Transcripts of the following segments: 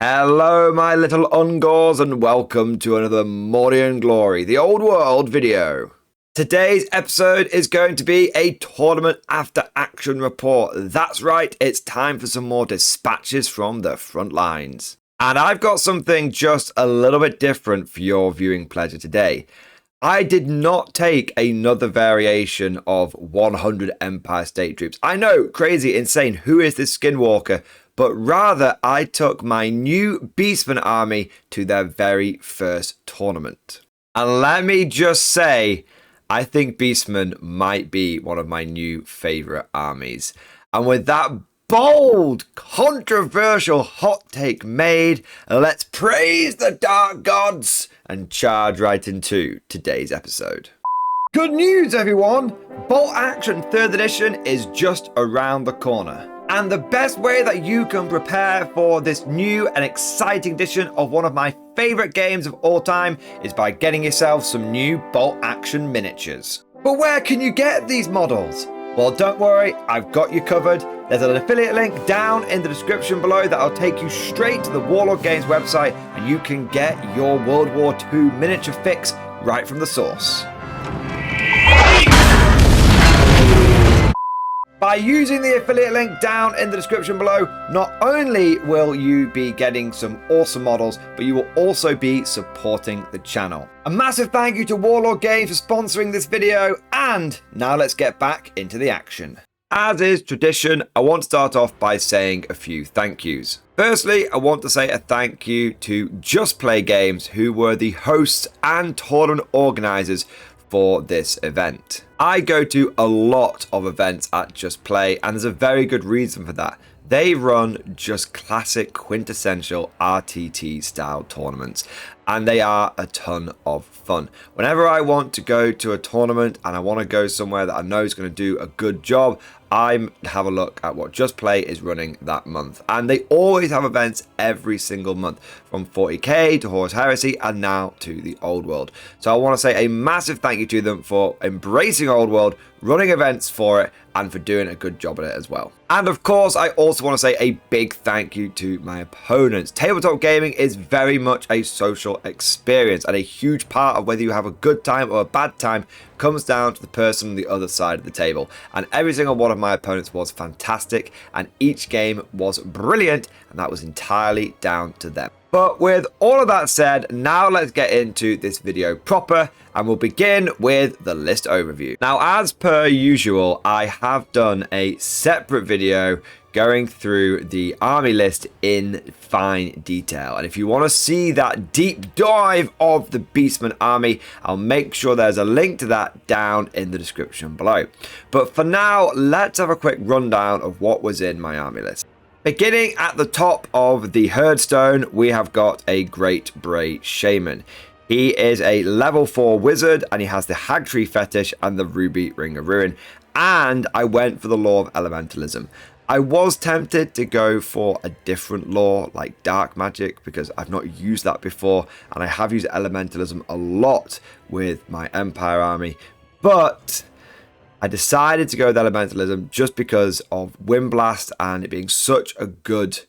Hello my little ungors and welcome to another Mordian Glory, the old world video. Today's episode is going to be a tournament after action report. That's right, it's time for some more dispatches from the front lines. And I've got something just a little bit different for your viewing pleasure today. I did not take another variation of 100 Empire State troops. I know, crazy, insane, who is this Skinwalker? But rather, I took my new Beastmen army to their very first tournament. And let me just say, I think Beastmen might be one of my new favourite armies. And with that bold, controversial hot take made, let's praise the dark gods and charge right into today's episode. Good news, everyone! Bolt Action 3rd edition is just around the corner. And the best way that you can prepare for this new and exciting edition of one of my favourite games of all time is by getting yourself some new Bolt Action miniatures. But where can you get these models? Well, don't worry, I've got you covered. There's an affiliate link down in the description below that'll take you straight to the Warlord Games website and you can get your World War II miniature fix right from the source. By using the affiliate link down in the description below, not only will you be getting some awesome models, but you will also be supporting the channel. A massive thank you to Warlord Games for sponsoring this video, and now let's get back into the action. As is tradition, I want to start off by saying a few thank yous. Firstly, I want to say a thank you to Just Play Games, who were the hosts and tournament organisers for this event. I go to a lot of events at Just Play, and there's a very good reason for that. They run just classic quintessential RTT style tournaments, and they are a ton of fun. Whenever I want to go to a tournament and I want to go somewhere that I know is going to do a good job, I have a look at what Just Play is running that month. And they always have events every single month, from 40k to Horus Heresy and now to the Old World. So I want to say a massive thank you to them for embracing Old World, running events for it, and for doing a good job at it as well. And of course, I also want to say a big thank you to my opponents. Tabletop gaming is very much a social experience, and a huge part of whether you have a good time or a bad time comes down to the person on the other side of the table. And every single one of my opponents was fantastic, and each game was brilliant, and that was entirely down to them. But with all of that said, now let's get into this video proper, and we'll begin with the list overview. Now, as per usual, I have done a separate video going through the army list in fine detail. And if you want to see that deep dive of the Beastmen army, I'll make sure there's a link to that down in the description below. But for now, let's have a quick rundown of what was in my army list. Beginning at the top of the Herdstone, we have got a Great Bray Shaman. He is a level 4 wizard, and he has the Hag Tree Fetish and the Ruby Ring of Ruin. And I went for the Law of Elementalism. I was tempted to go for a different law like Dark Magic because I've not used that before, and I have used Elementalism a lot with my Empire army, but I decided to go with Elementalism just because of Windblast and it being such a good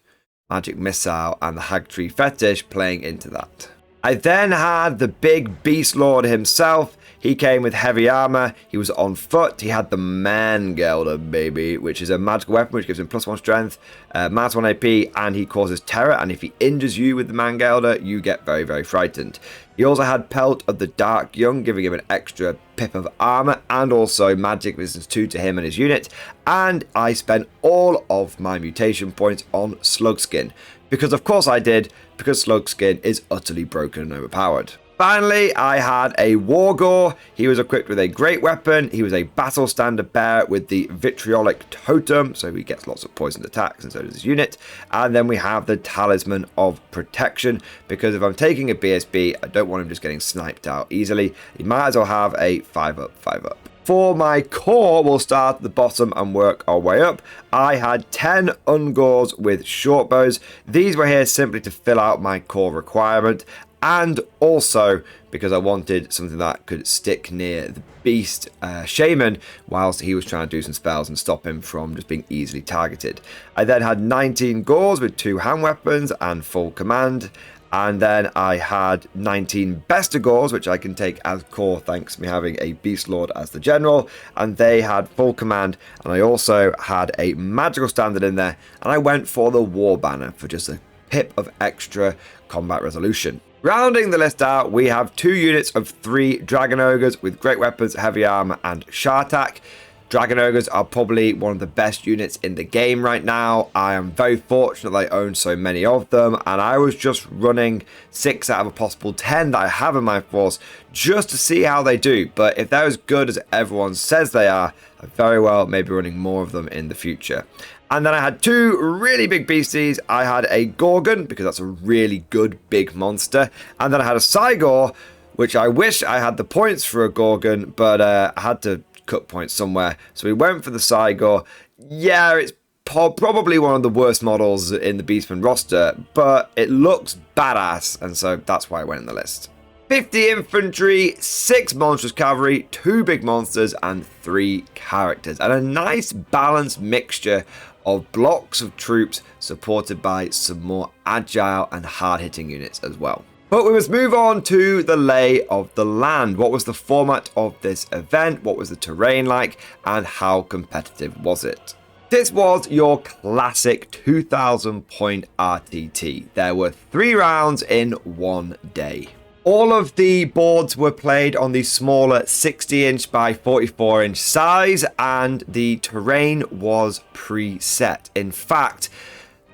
magic missile and the Hag Tree Fetish playing into that. I then had the big Beast Lord himself. He came with heavy armor, he was on foot, he had the Mangelder, baby, which is a magical weapon which gives him +1 strength, -1 AP, and he causes terror, and if he injures you with the Mangelder, you get very, very frightened. He also had Pelt of the Dark Young, giving him an extra pip of armor, and also magic resistance 2 to him and his unit, and I spent all of my mutation points on Slugskin, because of course I did, because Slugskin is utterly broken and overpowered. Finally, I had a Wargore. He was equipped with a great weapon. He was a battle standard bearer with the vitriolic totem, so he gets lots of poisoned attacks, and so does his unit. And then we have the Talisman of Protection, because if I'm taking a BSB, I don't want him just getting sniped out easily. He might as well have a 5-up, 5-up. For my core, we'll start at the bottom and work our way up. I had 10 Ungors with short bows. These were here simply to fill out my core requirement. and also because I wanted something that could stick near the beast shaman whilst he was trying to do some spells and stop him from just being easily targeted. I then had 19 gores with 2 hand weapons and full command, and then I had 19 besta gores, which I can take as core thanks to me having a beast lord as the general, and they had full command, and I also had a magical standard in there, and I went for the war banner for just a pip of extra combat resolution. Rounding the list out, we have 2 units of 3 Dragon Ogres with great weapons, heavy armor, and Shah attack. Dragon Ogres are probably one of the best units in the game right now. I am very fortunate that I own so many of them, and I was just running 6 out of a possible 10 that I have in my force just to see how they do. But if they're as good as everyone says they are, I very well may be running more of them in the future. And then I had 2 really big beasties. I had a Gorgon, because that's a really good big monster. And then I had a Cygor, which I wish I had the points for a Gorgon, but I had to cut points somewhere. So we went for the Cygor. Yeah, it's probably one of the worst models in the Beastmen roster, but it looks badass, and so that's why I went in the list. 50 infantry, 6 monstrous cavalry, 2 big monsters, and 3 characters. And a nice balanced mixture of blocks of troops supported by some more agile and hard-hitting units as well. But we must move on to the lay of the land. What was the format of this event? What was the terrain like? And how competitive was it? This was your classic 2000 point RTT. There were 3 rounds in 1 day. All of the boards were played on the smaller 60-inch by 44-inch size, and the terrain was preset. In fact,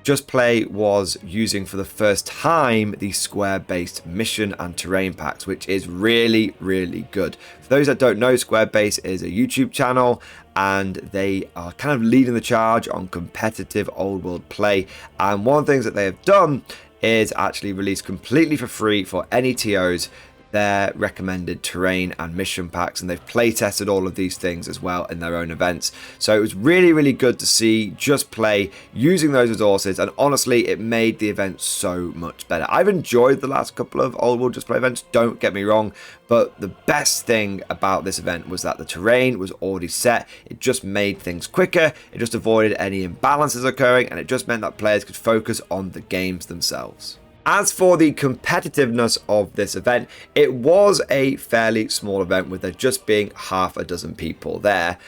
Just Play was using for the first time the square-based mission and terrain packs, which is really, really good. For those that don't know, Squarebase is a YouTube channel, and they are kind of leading the charge on competitive old world play. And one of the things that they have done is actually release completely for free for any TOs their recommended terrain and mission packs, and they've play tested all of these things as well in their own events. So it was really, really good to see Just Play using those resources, and honestly it made the event so much better. I've enjoyed the last couple of old world Just Play events, don't get me wrong, but the best thing about this event was that the terrain was already set. It just made things quicker, it just avoided any imbalances occurring, and it just meant that players could focus on the games themselves. As for the competitiveness of this event, it was a fairly small event with there just being half a dozen people there.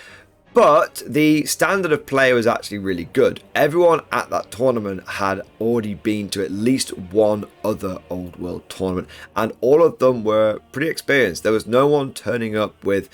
But the standard of play was actually really good. Everyone at that tournament had already been to at least one other old world tournament, and all of them were pretty experienced. There was no one turning up with,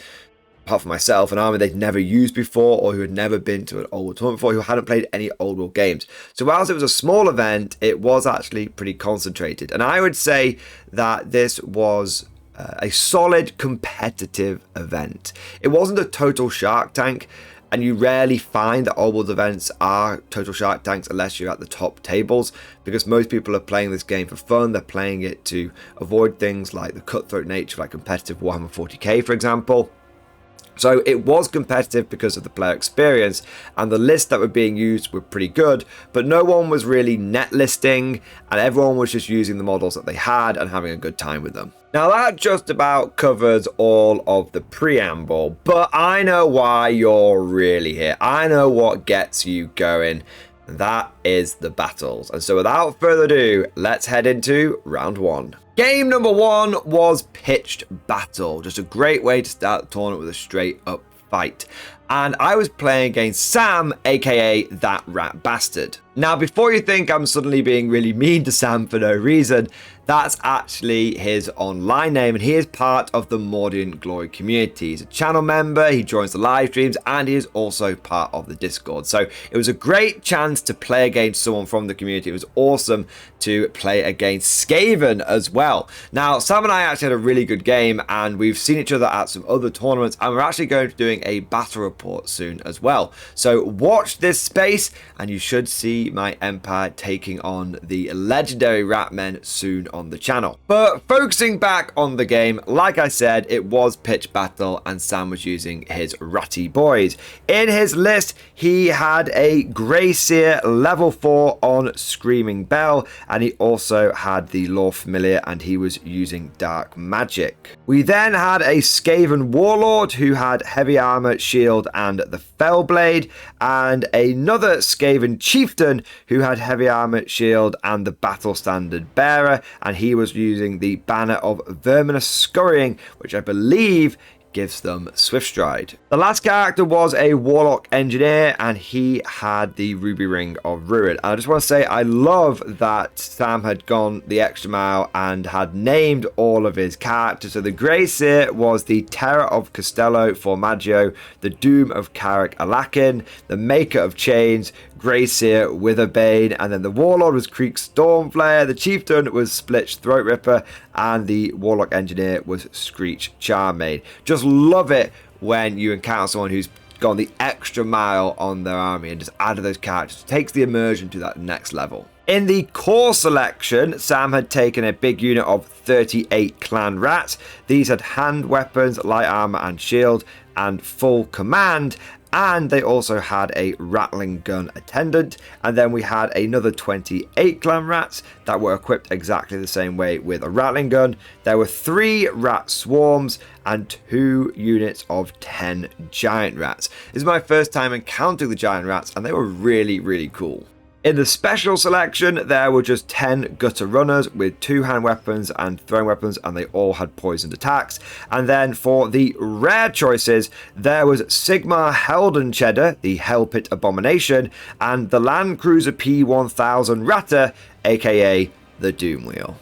apart from myself, an army they'd never used before, or who had never been to an old world tournament before, who hadn't played any old world games. So whilst it was a small event, it was actually pretty concentrated. And I would say that this was a solid competitive event. It wasn't a total Shark Tank, and you rarely find that old world events are total Shark Tanks unless you're at the top tables, because most people are playing this game for fun. They're playing it to avoid things like the cutthroat nature of like competitive Warhammer 40k, for example. So it was competitive because of the player experience, and the lists that were being used were pretty good, but no one was really net listing, and everyone was just using the models that they had and having a good time with them. Now that just about covers all of the preamble, but I know why you're really here. I know what gets you going. That is the battles. And so without further ado, let's head into round 1. Game number 1 was Pitched Battle. Just a great way to start the tournament with a straight up fight. And I was playing against Sam, aka That Rat Bastard. Now, before you think I'm suddenly being really mean to Sam for no reason, that's actually his online name, and he is part of the Mordian Glory community. He's a channel member, he joins the live streams, and he is also part of the Discord. So it was a great chance to play against someone from the community. It was awesome to play against Skaven as well. Now, Sam and I actually had a really good game, and we've seen each other at some other tournaments, and we're actually going to be doing a battle report soon as well. So watch this space and you should see my empire taking on the legendary Ratmen soon on the channel. But focusing back on the game, like I said, it was pitch battle and Sam was using his ratty boys. In his list, he had a Grey Seer level 4 on Screaming Bell, and he also had the Lore Familiar and he was using Dark Magic. We then had a Skaven Warlord who had heavy armor, shield and the Fellblade, and another Skaven Chieftain who had heavy armor, shield and the Battle Standard Bearer, and he was using the Banner of Verminous Scurrying, which I believe gives them Swift Stride. The last character was a Warlock Engineer and he had the Ruby Ring of Ruin. And I just want to say I love that Sam had gone the extra mile and had named all of his characters. So the Grey Seer was the Terror of Costello for Maggio, the Doom of Carrick Alakin, the Maker of Chains, Grey Seer Witherbane, and then the Warlord was Creek Stormflare, the Chieftain was Splitch Throat Ripper, and the Warlock Engineer was Screech Charmaid. Just love it when you encounter someone who's gone the extra mile on their army and just added those characters. It takes the immersion to that next level. In the core selection, Sam had taken a big unit of 38 clan rats. These had hand weapons, light armor and shield, and full command. And they also had a rattling gun attendant. And then we had another 28 clan rats that were equipped exactly the same way with a rattling gun. There were 3 rat swarms and 2 units of 10 giant rats. This is my first time encountering the giant rats and they were really, really cool. In the special selection, there were just 10 gutter runners with 2 hand weapons and throwing weapons, and they all had poisoned attacks. And then for the rare choices, there was Sigmar Heldencheddar, the Hellpit Abomination, and the Land Cruiser P1000 Ratter, aka the Doom Wheel.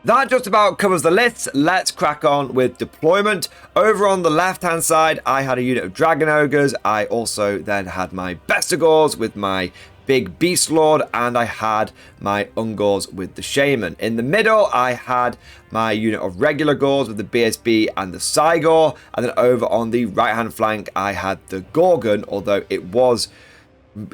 That just about covers the list. Let's crack on with deployment. Over on the left hand side, I had a unit of Dragon Ogres. I also then had my Bestigors with my big Beast Lord, and I had my Ungors with the Shaman. In the middle, I had my unit of regular Gors with the BSB and the Cygor, and then over on the right hand flank, I had the Gorgon, although it was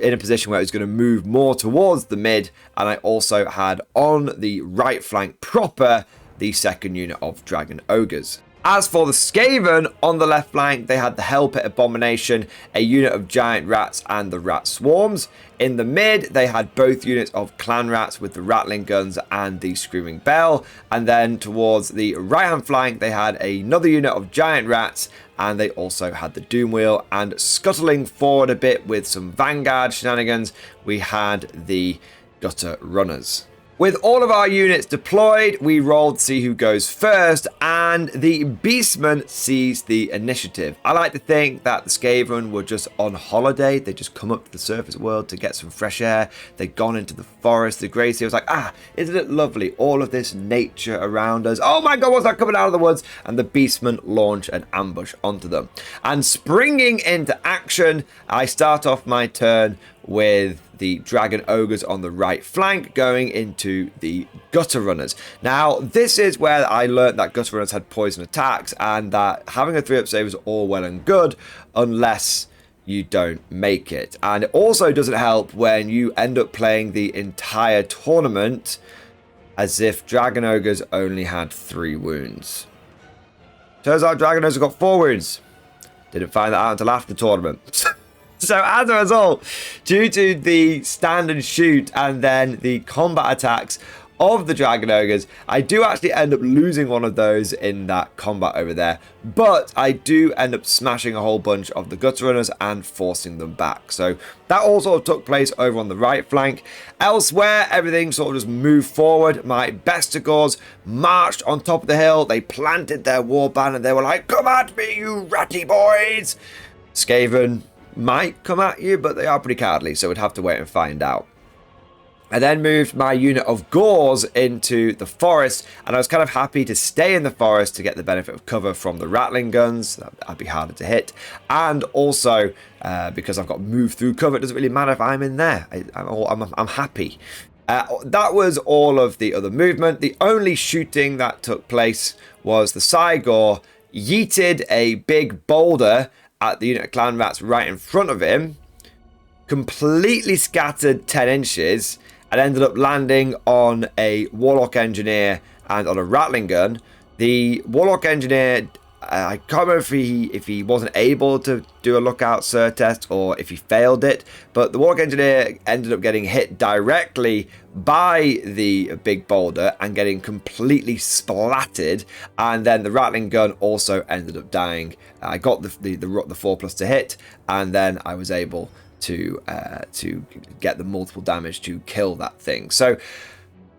in a position where it was going to move more towards the mid, and I also had on the right flank proper the second unit of Dragon Ogres. As for the Skaven, on the left flank, they had the Hellpit Abomination, a unit of Giant Rats, and the Rat Swarms. In the mid, they had both units of Clan Rats with the Rattling Guns and the Screaming Bell. And then towards the right-hand flank, they had another unit of Giant Rats, and they also had the Doom Wheel. And scuttling forward a bit with some Vanguard shenanigans, we had the Gutter Runners. With all of our units deployed, we rolled to see who goes first, and the Beastmen seized the initiative. I like to think that the Skaven were just on holiday. They just come up to the surface world to get some fresh air. They'd gone into the forest. The Grey Seer was like, isn't it lovely? All of this nature around us. Oh my God, what's that coming out of the woods? And the Beastmen launch an ambush onto them. And springing into action, I start off my turn with the Dragon Ogres on the right flank going into the Gutter Runners. Now, this is where I learned that Gutter Runners had poison attacks and that having a 3-up save is all well and good unless you don't make it. And it also doesn't help when you end up playing the entire tournament as if Dragon Ogres only had 3 wounds. Turns out Dragon Ogres got 4 wounds. Didn't find that out until after the tournament. So as a result, due to the stand and shoot and then the combat attacks of the Dragon Ogres, I do actually end up losing one of those in that combat over there. But I do end up smashing a whole bunch of the Gutter Runners and forcing them back. So that all sort of took place over on the right flank. Elsewhere, everything sort of just moved forward. My Bestigors marched on top of the hill. They planted their war banner. They were like, "Come at me, you ratty boys!" Skaven might come at you, but they are pretty cowardly, so we'd have to wait and find out. I then moved my unit of Gors into the forest, and I was kind of happy to stay in the forest to get the benefit of cover from the Rattling Guns. That'd be harder to hit. And also, because I've got moved through cover, it doesn't really matter if I'm in there. I'm happy. That was all of the other movement. The only shooting that took place was the Cygor yeeted a big boulder at the unit of clan rats right in front of him, completely scattered 10 inches, and ended up landing on a Warlock Engineer and on a Rattling gun. The Warlock Engineer, I can't remember if he wasn't able to do a lookout sir test or if he failed it, but the Warlock Engineer ended up getting hit directly by the big boulder and getting completely splattered, and then the Rattling gun also ended up dying. I got the 4+ to hit, and then I was able to get the multiple damage to kill that thing. So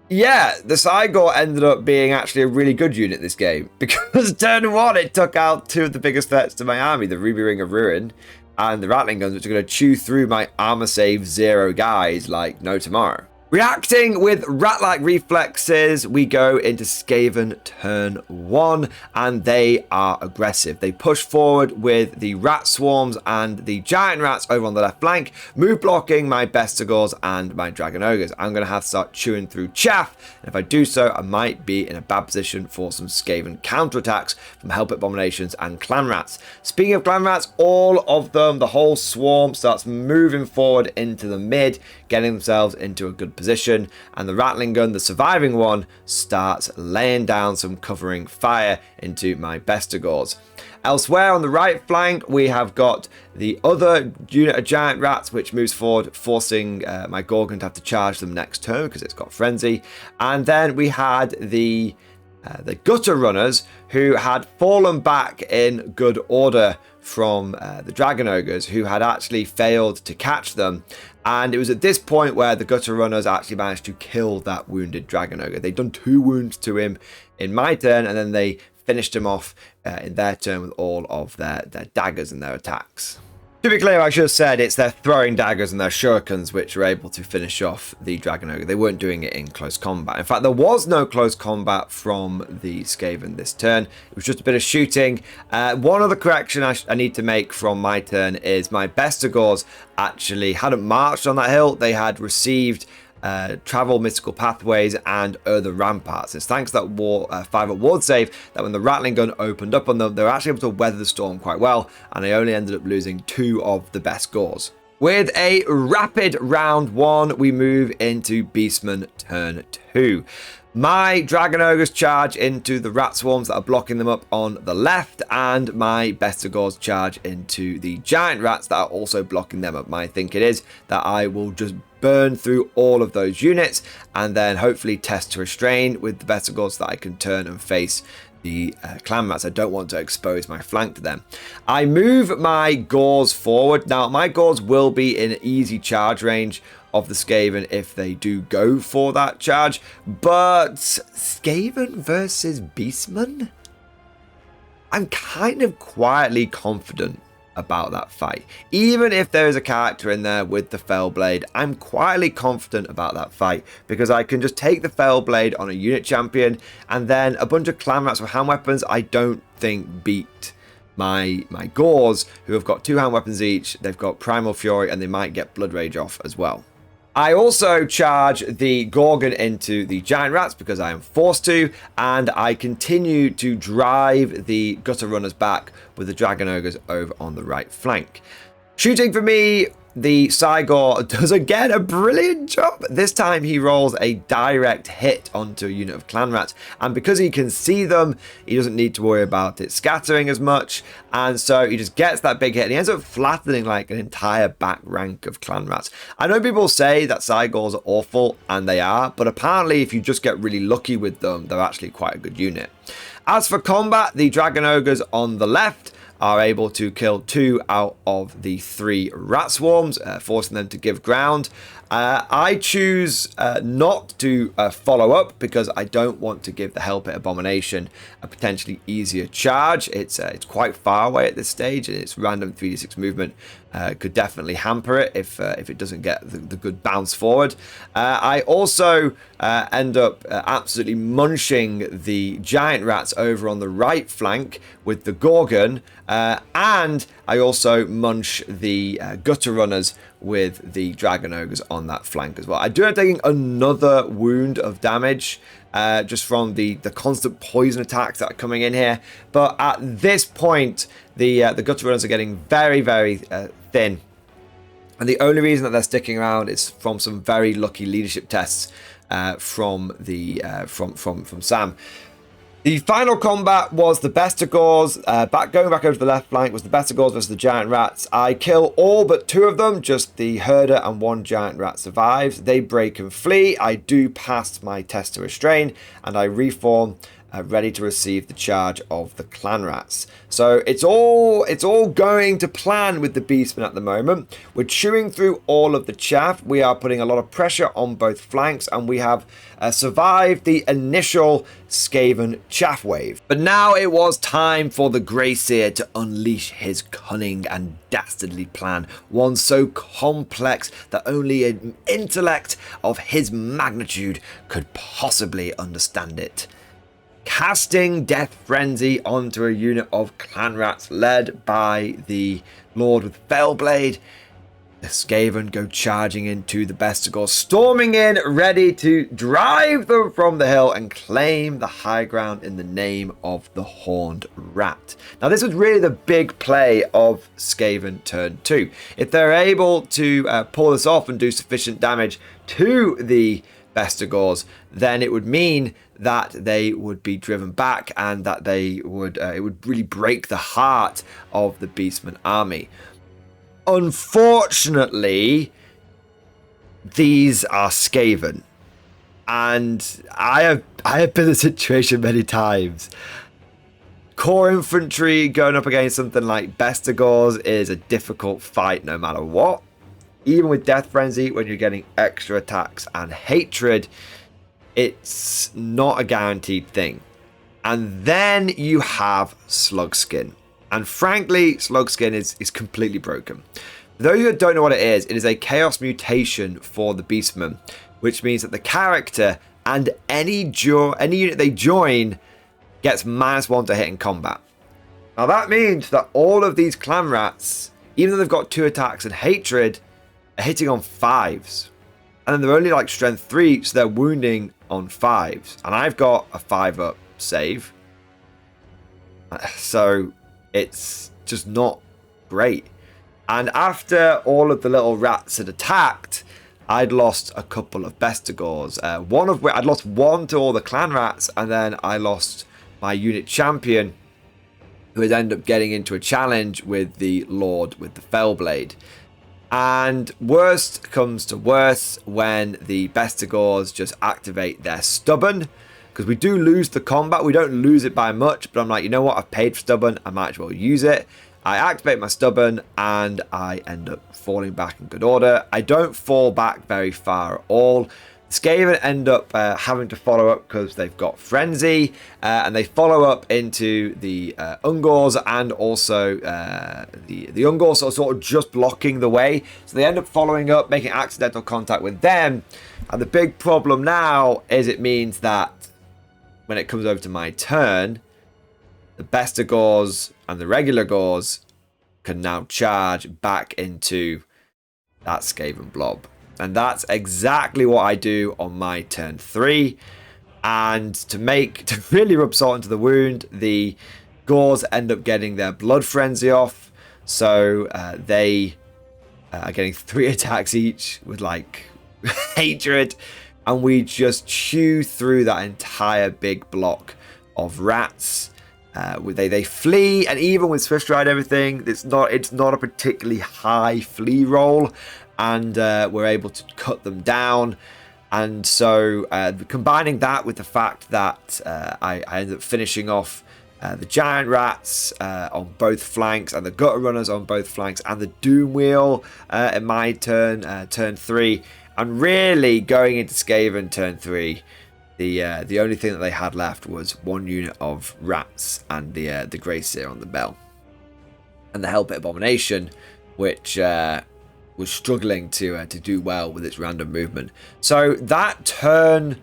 yeah, the Cygor ended up being actually a really good unit this game, because turn 1 it took out 2 of the biggest threats to my army, the Ruby Ring of Ruin and the Rattling guns, which are going to chew through my armor save 0 guys like no tomorrow. Reacting with rat-like reflexes, we go into Skaven turn 1, and they are aggressive. They push forward with the rat swarms and the giant rats over on the left flank, move blocking my Bestigors and my Dragon Ogres. I'm going to have to start chewing through chaff, and if I do so, I might be in a bad position for some Skaven counterattacks from Help Abominations and Clan Rats. Speaking of Clan Rats, all of them, the whole swarm starts moving forward into the mid, getting themselves into a good position, and the Rattling gun, the surviving one, starts laying down some covering fire into my Bestigors. Elsewhere on the right flank, we have got the other unit of giant rats, which moves forward, forcing my Gorgon to have to charge them next turn because it's got frenzy. And then we had the gutter runners, who had fallen back in good order from the Dragon Ogres, who had actually failed to catch them. And it was at this point where the gutter runners actually managed to kill that wounded Dragon Ogre. They'd done 2 wounds to him in my turn, and then they finished him off in their turn with all of their daggers and their attacks. To be clear, I should have said it's their throwing daggers and their shurikens which were able to finish off the Dragon Ogre. They weren't doing it in close combat. In fact, there was no close combat from the Skaven this turn. It was just a bit of shooting. One other correction I need to make from my turn is my Bestigors actually hadn't marched on that hill. They had received travel mystical pathways and other ramparts. It's thanks to that 5 ward save that when the Rattling gun opened up on them, they were actually able to weather the storm quite well, and they only ended up losing 2 of the best gores. With a rapid round 1, we move into Beastmen turn 2. My Dragon Ogres charge into the rat swarms that are blocking them up on the left, and my Bestigors charge into the giant rats that are also blocking them up. My thinking is that I will just burn through all of those units and then hopefully test to restrain with the Bestigors so that I can turn and face the clan rats. I don't want to expose my flank to them. I move my Gors forward. Now, my Gors will be in easy charge range of the Skaven if they do go for that charge, but Skaven versus Beastmen? I'm kind of quietly confident about that fight. Even if there is a character in there with the Fellblade, I'm quietly confident about that fight because I can just take the Fellblade on a unit champion, and then a bunch of clan rats with hand weapons I don't think beat my Gors, who have got 2 hand weapons each. They've got Primal Fury, and they might get Blood Rage off as well. I also charge the Gorgon into the giant rats because I am forced to, and I continue to drive the gutter runners back with the Dragon Ogres over on the right flank. Shooting for me, the Cygor does again a brilliant job. This time he rolls a direct hit onto a unit of clan rats, and because he can see them, he doesn't need to worry about it scattering as much, and so he just gets that big hit, and he ends up flattening like an entire back rank of clan rats. I know people say that Cygors are awful, and they are, but apparently if you just get really lucky with them, they're actually quite a good unit. As for combat, the Dragon Ogres on the left are able to kill 2 out of the 3 rat swarms, forcing them to give ground. I choose not to follow up because I don't want to give the Help It Abomination a potentially easier charge. It's quite far away at this stage, and its random 3d6 movement could definitely hamper it if it doesn't get the good bounce forward. I also end up absolutely munching the giant rats over on the right flank with the Gorgon, and I also munch the gutter runners with the Dragon Ogres on on that flank as well. I do end up taking another wound of damage just from the constant poison attacks that are coming in here. But at this point, the gutter runners are getting very, very thin. And the only reason that they're sticking around is from some very lucky leadership tests from Sam. The final combat was the Bestigors. Going back over to the left flank was the Bestigors versus the Giant Rats. I kill all but 2 of them. Just the Herder and 1 Giant Rat survives. They break and flee. I do pass my test to restrain, and I reform, ready to receive the charge of the Clan Rats. So it's all going to plan with the Beastmen at the moment. We're chewing through all of the chaff. We are putting a lot of pressure on both flanks, and we have survived the initial Skaven chaff wave. But now it was time for the Greyseer to unleash his cunning and dastardly plan, one so complex that only an intellect of his magnitude could possibly understand it. Casting Death Frenzy onto a unit of Clan Rats led by the Lord with Fellblade, the Skaven go charging into the Bestigors, storming in, ready to drive them from the hill and claim the high ground in the name of the Horned Rat. Now, this was really the big play of Skaven turn 2. If they're able to pull this off and do sufficient damage to the Bestigors, then it would mean that they would be driven back and that they would it would really break the heart of the Beastmen army. Unfortunately, these are Skaven, and I have been in a situation many times. Core infantry going up against something like Bestigors is a difficult fight no matter what. Even with Death Frenzy, when you're getting extra attacks and hatred, it's not a guaranteed thing. And then you have Slugskin. And frankly, Slugskin is completely broken. For those who don't know what it is a chaos mutation for the Beastmen, which means that the character and any unit they join gets -1 to hit in combat. Now that means that all of these Clan Rats, even though they've got 2 attacks and hatred, are hitting on 5s. And then they're only like strength 3, so they're wounding on 5s. And I've got a 5-up save. So it's just not great. And after all of the little rats had attacked, I'd lost a couple of Bestigors. One of which I'd lost 1 to all the Clan Rats, and then I lost my unit champion, who had ended up getting into a challenge with the Lord with the Fellblade. And worst comes to worst when the Bestigors just activate their Stubborn, because we do lose the combat. We don't lose it by much, but I'm like, you know what? I've paid for Stubborn. I might as well use it. I activate my Stubborn, and I end up falling back in good order. I don't fall back very far at all. The Skaven end up having to follow up because they've got Frenzy, and they follow up into the Ungors, and also the Ungors are sort of just blocking the way. So they end up following up, making accidental contact with them. And the big problem now is it means that when it comes over to my turn, the Bestigors and the regular Gors can now charge back into that Skaven blob. And that's exactly what I do on my turn 3. And to really rub salt into the wound, the Gors end up getting their blood frenzy off. So they are getting 3 attacks each with like hatred. And we just chew through that entire big block of rats. They flee, and even with Swift Stride and everything, it's not a particularly high flee roll. And we're able to cut them down. And so combining that with the fact that I ended up finishing off the Giant Rats on both flanks, and the Gutter Runners on both flanks, and the Doom Wheel in my turn 3, and really going into Skaven turn 3, the only thing that they had left was 1 unit of rats and the Greyseer on the bell. And the Hellpit Abomination, which was struggling to do well with its random movement. So that turn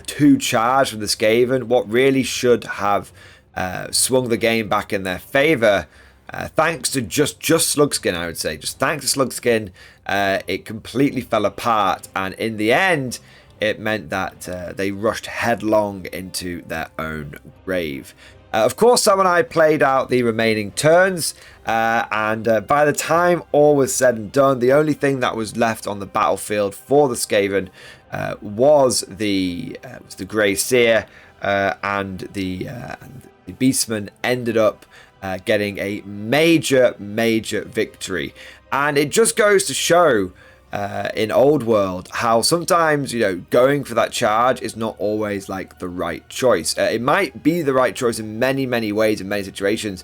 2 charge from the Skaven, what really should have swung the game back in their favour, Thanks to just Slugskin, I would say. Just thanks to Slugskin, it completely fell apart. And in the end, it meant that they rushed headlong into their own grave. Of course, Sam and I played out the remaining turns, and by the time all was said and done, the only thing that was left on the battlefield for the Skaven was the Grey Seer, and the Beastmen ended up getting a major victory. And it just goes to show in Old World how sometimes, you know, going for that charge is not always like the right choice. It might be the right choice in many ways in many situations,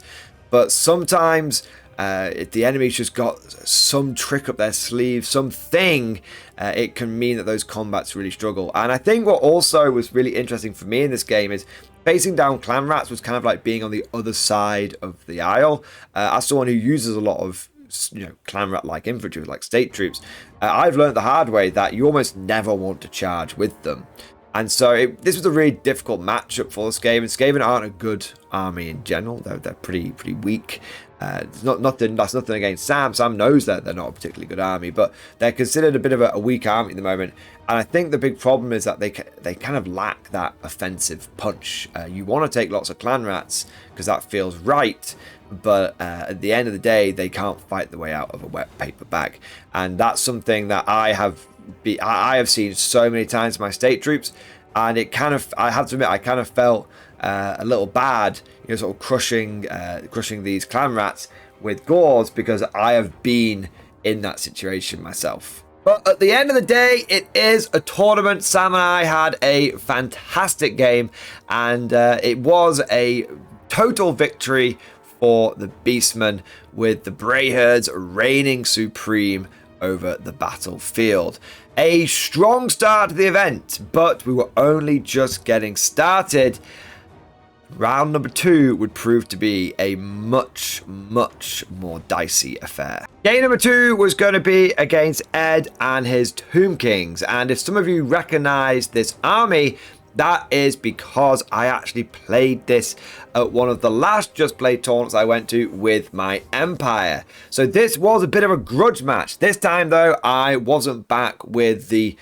but sometimes if the enemy's just got some trick up their sleeve, something, it can mean that those combats really struggle. And I think what also was really interesting for me in this game is facing down clan rats was kind of like being on the other side of the aisle. As someone who uses a lot of, you know, clan rat like infantry, like state troops, I've learned the hard way that you almost never want to charge with them. And so this was a really difficult matchup for the Skaven. Skaven aren't a good army in general. They're pretty weak. It's that's nothing against Sam. Sam knows that they're not a particularly good army, but they're considered a bit of a weak army at the moment. And I think the big problem is that they kind of lack that offensive punch. You want to take lots of clan rats because that feels right, but at the end of the day, they can't fight the way out of a wet paper bag. And that's something that I have seen so many times in my state troops, and it kind of, I have to admit, I kind of felt a little bad, you know, sort of crushing these clan rats with gauze, because I have been in that situation myself. But at the end of the day, it is a tournament. Sam and I had a fantastic game, and it was a total victory for the Beastmen, with the Brayherds reigning supreme over the battlefield. A strong start to the event, but we were only just getting started. Round number 2 would prove to be a much more dicey affair. Game number 2 was going to be against Ed and his Tomb Kings, and if some of you recognize this army, that is because I actually played this at one of the last Just Play tournaments I went to with my Empire. So this was a bit of a grudge match. This time though, I wasn't back with the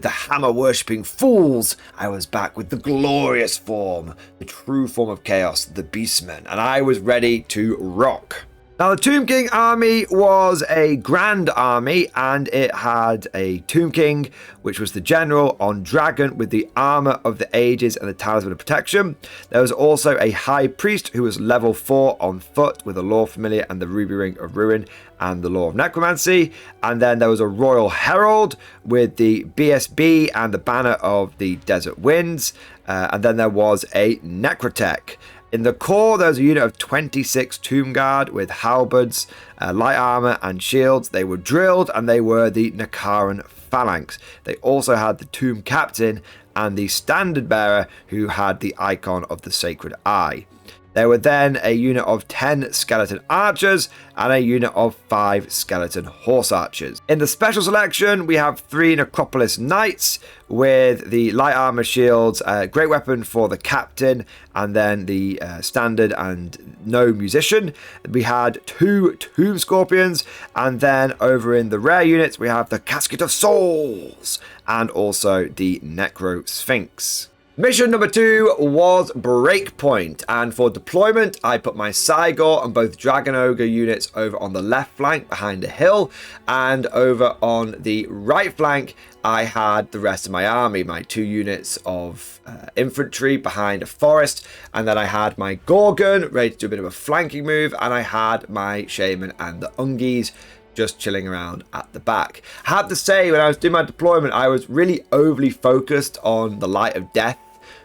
hammer worshipping fools. I was back with the glorious form, the true form of chaos, the Beastmen, and I was ready to rock. Now, the Tomb King army was a grand army, and it had a Tomb King, which was the general on dragon with the armor of the ages and the talisman of protection. There was also a high priest who was level 4 on foot with a lore familiar and the ruby ring of ruin and the lore of necromancy. And then there was a royal herald with the BSB and the banner of the desert winds. And then there was a necrotech. In the core, there's a unit of 26 Tomb Guard with halberds, light armor and shields. They were drilled, and they were the Nakaran phalanx. They also had the Tomb Captain and the Standard Bearer, who had the icon of the Sacred Eye. There were then a unit of 10 skeleton archers and a unit of 5 skeleton horse archers. In the special selection, we have 3 Necropolis Knights with the light armor shields, great weapon for the captain, and then the standard and no musician. We had 2 Tomb Scorpions, and then over in the rare units, we have the Casket of Souls and also the Necro Sphinx. Mission number 2 was Breakpoint, and for deployment I put my Cygor and both Dragon Ogre units over on the left flank behind a hill, and over on the right flank I had the rest of my army, my 2 units of infantry behind a forest, and then I had my Gorgon ready to do a bit of a flanking move, and I had my Shaman and the Ungies just chilling around at the back. I have to say, when I was doing my deployment, I was really overly focused on the Light of Death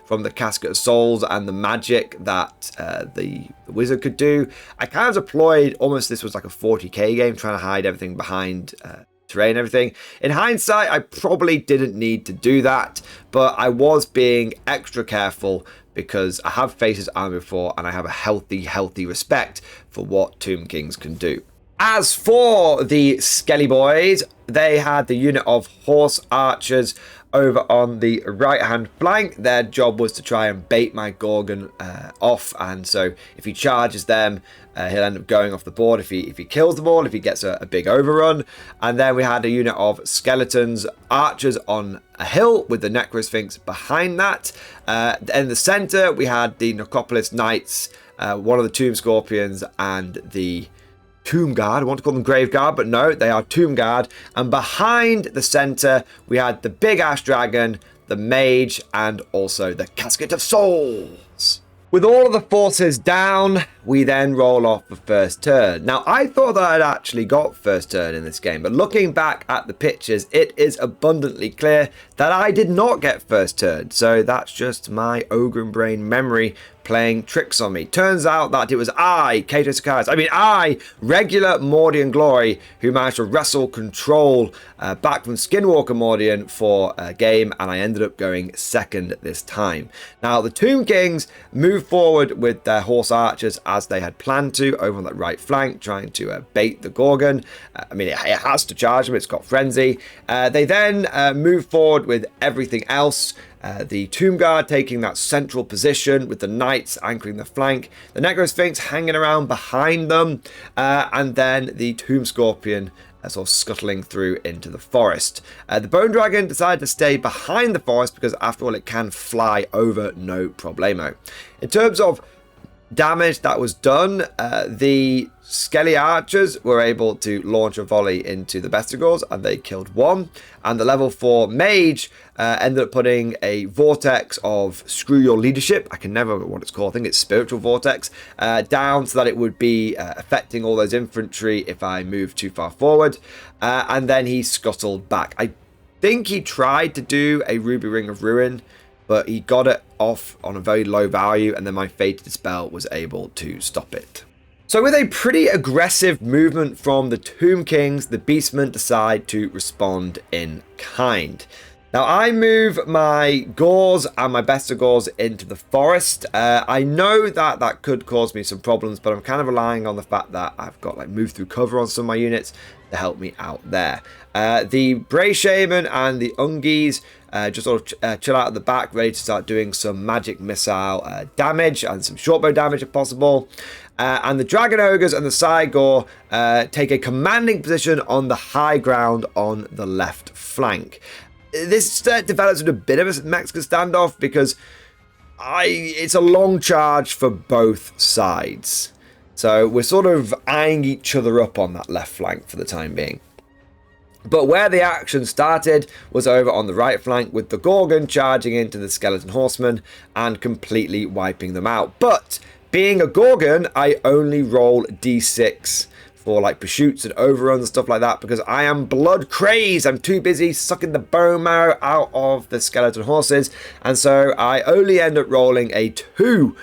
from the Casket of Souls and the magic that the wizard could do. I kind of deployed almost, this was like a 40k game, trying to hide everything behind terrain and everything. In hindsight, I probably didn't need to do that, but I was being extra careful because I have faced this army before, and I have a healthy respect for what Tomb Kings can do. As for the Skelly Boys, they had the unit of horse archers over on the right-hand flank. Their job was to try and bait my Gorgon off, and so if he charges them, he'll end up going off the board if he kills them all, if he gets a big overrun. And then we had a unit of skeletons, archers on a hill with the Necrosphinx behind that. In the center, we had the Necropolis Knights, one of the Tomb Scorpions, and the Tomb Guard. I want to call them Grave Guard, but no, they are Tomb Guard. And behind the center, we had the Big Ash Dragon, the Mage, and also the Casket of Souls. With all of the forces down, we then roll off the first turn. Now, I thought that I'd actually got first turn in this game, but looking back at the pictures, it is abundantly clear that I did not get first turn. So that's just my Ogre Brain memory playing tricks on me. Turns out that it was I, regular Mordian Glory, who managed to wrestle control back from Skinwalker Mordian for a game, and I ended up going second this time. Now, the Tomb Kings moved forward with their horse archers as they had planned to over on that right flank, trying to bait the Gorgon. It has to charge them, it's got frenzy. They then moved forward with everything else. The Tomb Guard taking that central position with the Knights anchoring the flank, the Necrosphinx hanging around behind them, and then the Tomb Scorpion sort of scuttling through into the forest. The Bone Dragon decided to stay behind the forest because, after all, it can fly over, no problemo. In terms of damage that was done, the Skelly Archers were able to launch a volley into the Bestigors, and they killed one. And the level 4 Mage ended up putting a vortex of Screw Your Leadership, I can never remember what it's called, I think it's Spiritual Vortex, down so that it would be affecting all those infantry if I moved too far forward. And then he scuttled back. I think he tried to do a Ruby Ring of Ruin, but he got it off on a very low value, and then my Fated Spell was able to stop it. So with a pretty aggressive movement from the Tomb Kings, the Beastmen decide to respond in kind. Now, I move my Gors and my Bestigors into the forest. I know that that could cause me some problems, but I'm kind of relying on the fact that I've got like move through cover on some of my units to help me out there. The Bray Shaman and the Ungis just sort of chill out at the back, ready to start doing some magic missile damage and some shortbow damage if possible. And the Dragon Ogres and the Cygor take a commanding position on the high ground on the left flank. This develops into a bit of a Mexican standoff because it's a long charge for both sides. So we're sort of eyeing each other up on that left flank for the time being. But where the action started was over on the right flank with the Gorgon charging into the Skeleton Horsemen and completely wiping them out. But being a Gorgon, I only roll d6 for like pursuits and overruns and stuff like that because I am blood crazed. I'm too busy sucking the bone marrow out of the skeleton horses, and so I only end up rolling a 2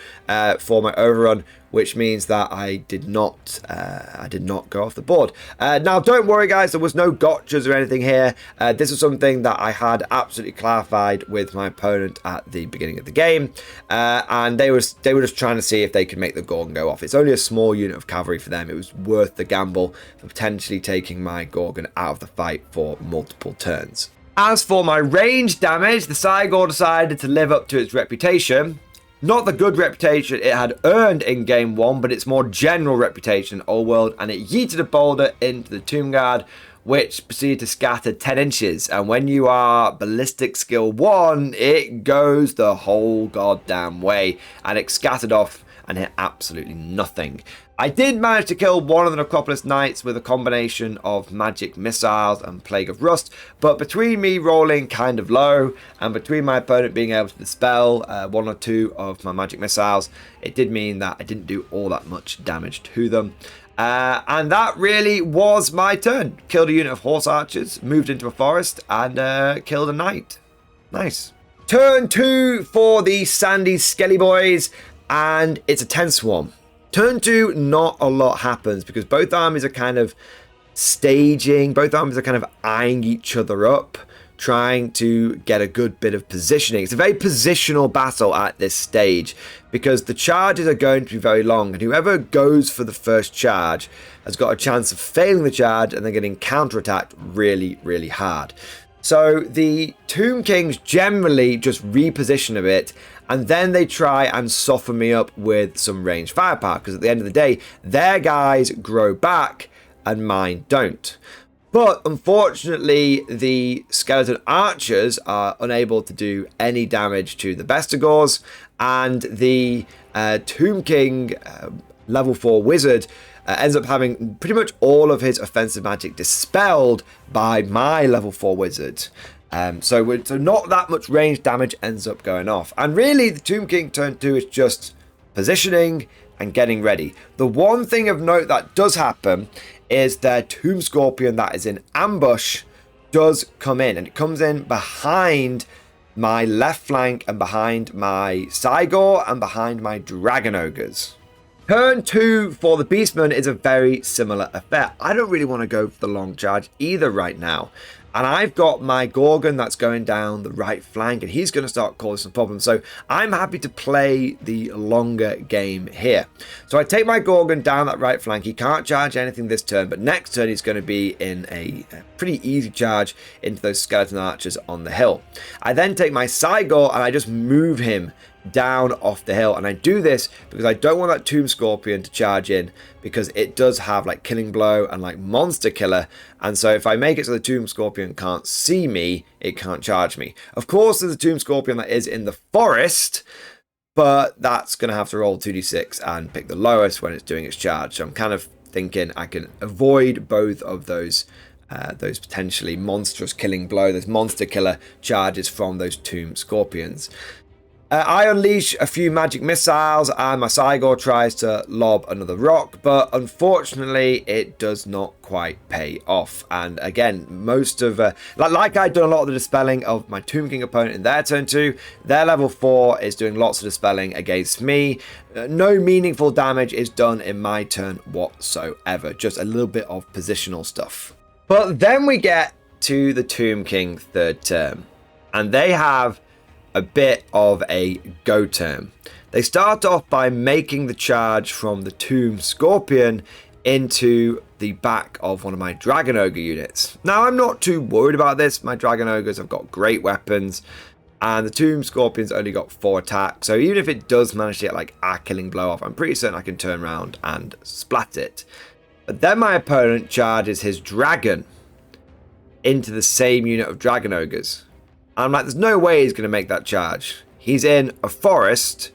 for my overrun, which means that I did not go off the board. Now, don't worry, guys. There was no gotchas or anything here. This is something that I had absolutely clarified with my opponent at the beginning of the game, and they were just trying to see if they could make the Gorgon go off. It's only a small unit of cavalry for them. It was worth the gamble for potentially taking my Gorgon out of the fight for multiple turns. As for my range damage, the Cygor decided to live up to its reputation. Not the good reputation it had earned in Game 1, but its more general reputation in Old World, and it yeeted a boulder into the Tomb Guard, which proceeded to scatter 10 inches. And when you are Ballistic Skill 1, it goes the whole goddamn way, and it scattered off and hit absolutely nothing. I did manage to kill one of the Necropolis Knights with a combination of magic missiles and Plague of Rust, but between me rolling kind of low and between my opponent being able to dispel 1 or 2 of my magic missiles, it did mean that I didn't do all that much damage to them. And that really was my turn. Killed a unit of horse archers, moved into a forest, and killed a knight. Nice. Turn 2 for the Sandy Skelly Boys, and it's a 10 swarm. Turn 2, not a lot happens because both armies are kind of staging, both armies are kind of eyeing each other up, trying to get a good bit of positioning. It's a very positional battle at this stage because the charges are going to be very long, and whoever goes for the first charge has got a chance of failing the charge and then getting counterattacked really, really hard. So the Tomb Kings generally just reposition a bit, and then they try and soften me up with some ranged firepower, because at the end of the day, their guys grow back and mine don't. But unfortunately, the skeleton archers are unable to do any damage to the Vestigors, and the Tomb King level 4 wizard ends up having pretty much all of his offensive magic dispelled by my level 4 wizard. So not that much range damage ends up going off. And really, the Tomb King turn 2 is just positioning and getting ready. The one thing of note that does happen is their Tomb Scorpion that is in ambush does come in. And it comes in behind my left flank and behind my Cygor and behind my Dragon Ogres. Turn 2 for the Beastmen is a very similar affair. I don't really want to go for the long charge either right now. And I've got my Gorgon that's going down the right flank, and he's going to start causing some problems. So I'm happy to play the longer game here. So I take my Gorgon down that right flank. He can't charge anything this turn, but next turn he's going to be in a pretty easy charge into those skeleton archers on the hill. I then take my Cygor and I just move him down off the hill, and I do this because I don't want that Tomb Scorpion to charge in, because it does have like Killing Blow and like Monster Killer, and so if I make it so the Tomb Scorpion can't see me, it can't charge me. Of course there's a Tomb Scorpion that is in the forest, but that's going to have to roll 2d6 and pick the lowest when it's doing its charge. So I'm kind of thinking I can avoid both of those potentially monstrous Killing Blow, those Monster Killer charges from those Tomb Scorpions. I unleash a few magic missiles and my Cygor tries to lob another rock, but unfortunately it does not quite pay off. And again, most of like I'd done a lot of the dispelling of my Tomb King opponent in their turn 2, their level 4 is doing lots of dispelling against me. No meaningful damage is done in my turn whatsoever, just a little bit of positional stuff. But then we get to the Tomb King third term, and they have a bit of a go term. They start off by making the charge from the Tomb Scorpion into the back of one of my Dragon Ogre units. Now, I'm not too worried about this. My Dragon Ogres have got great weapons, and the Tomb Scorpion's only got 4 attacks. So even if it does manage to get like a Killing Blow off, I'm pretty certain I can turn around and splat it. But then my opponent charges his dragon into the same unit of Dragon Ogres. I'm like, there's no way he's going to make that charge. He's in a forest,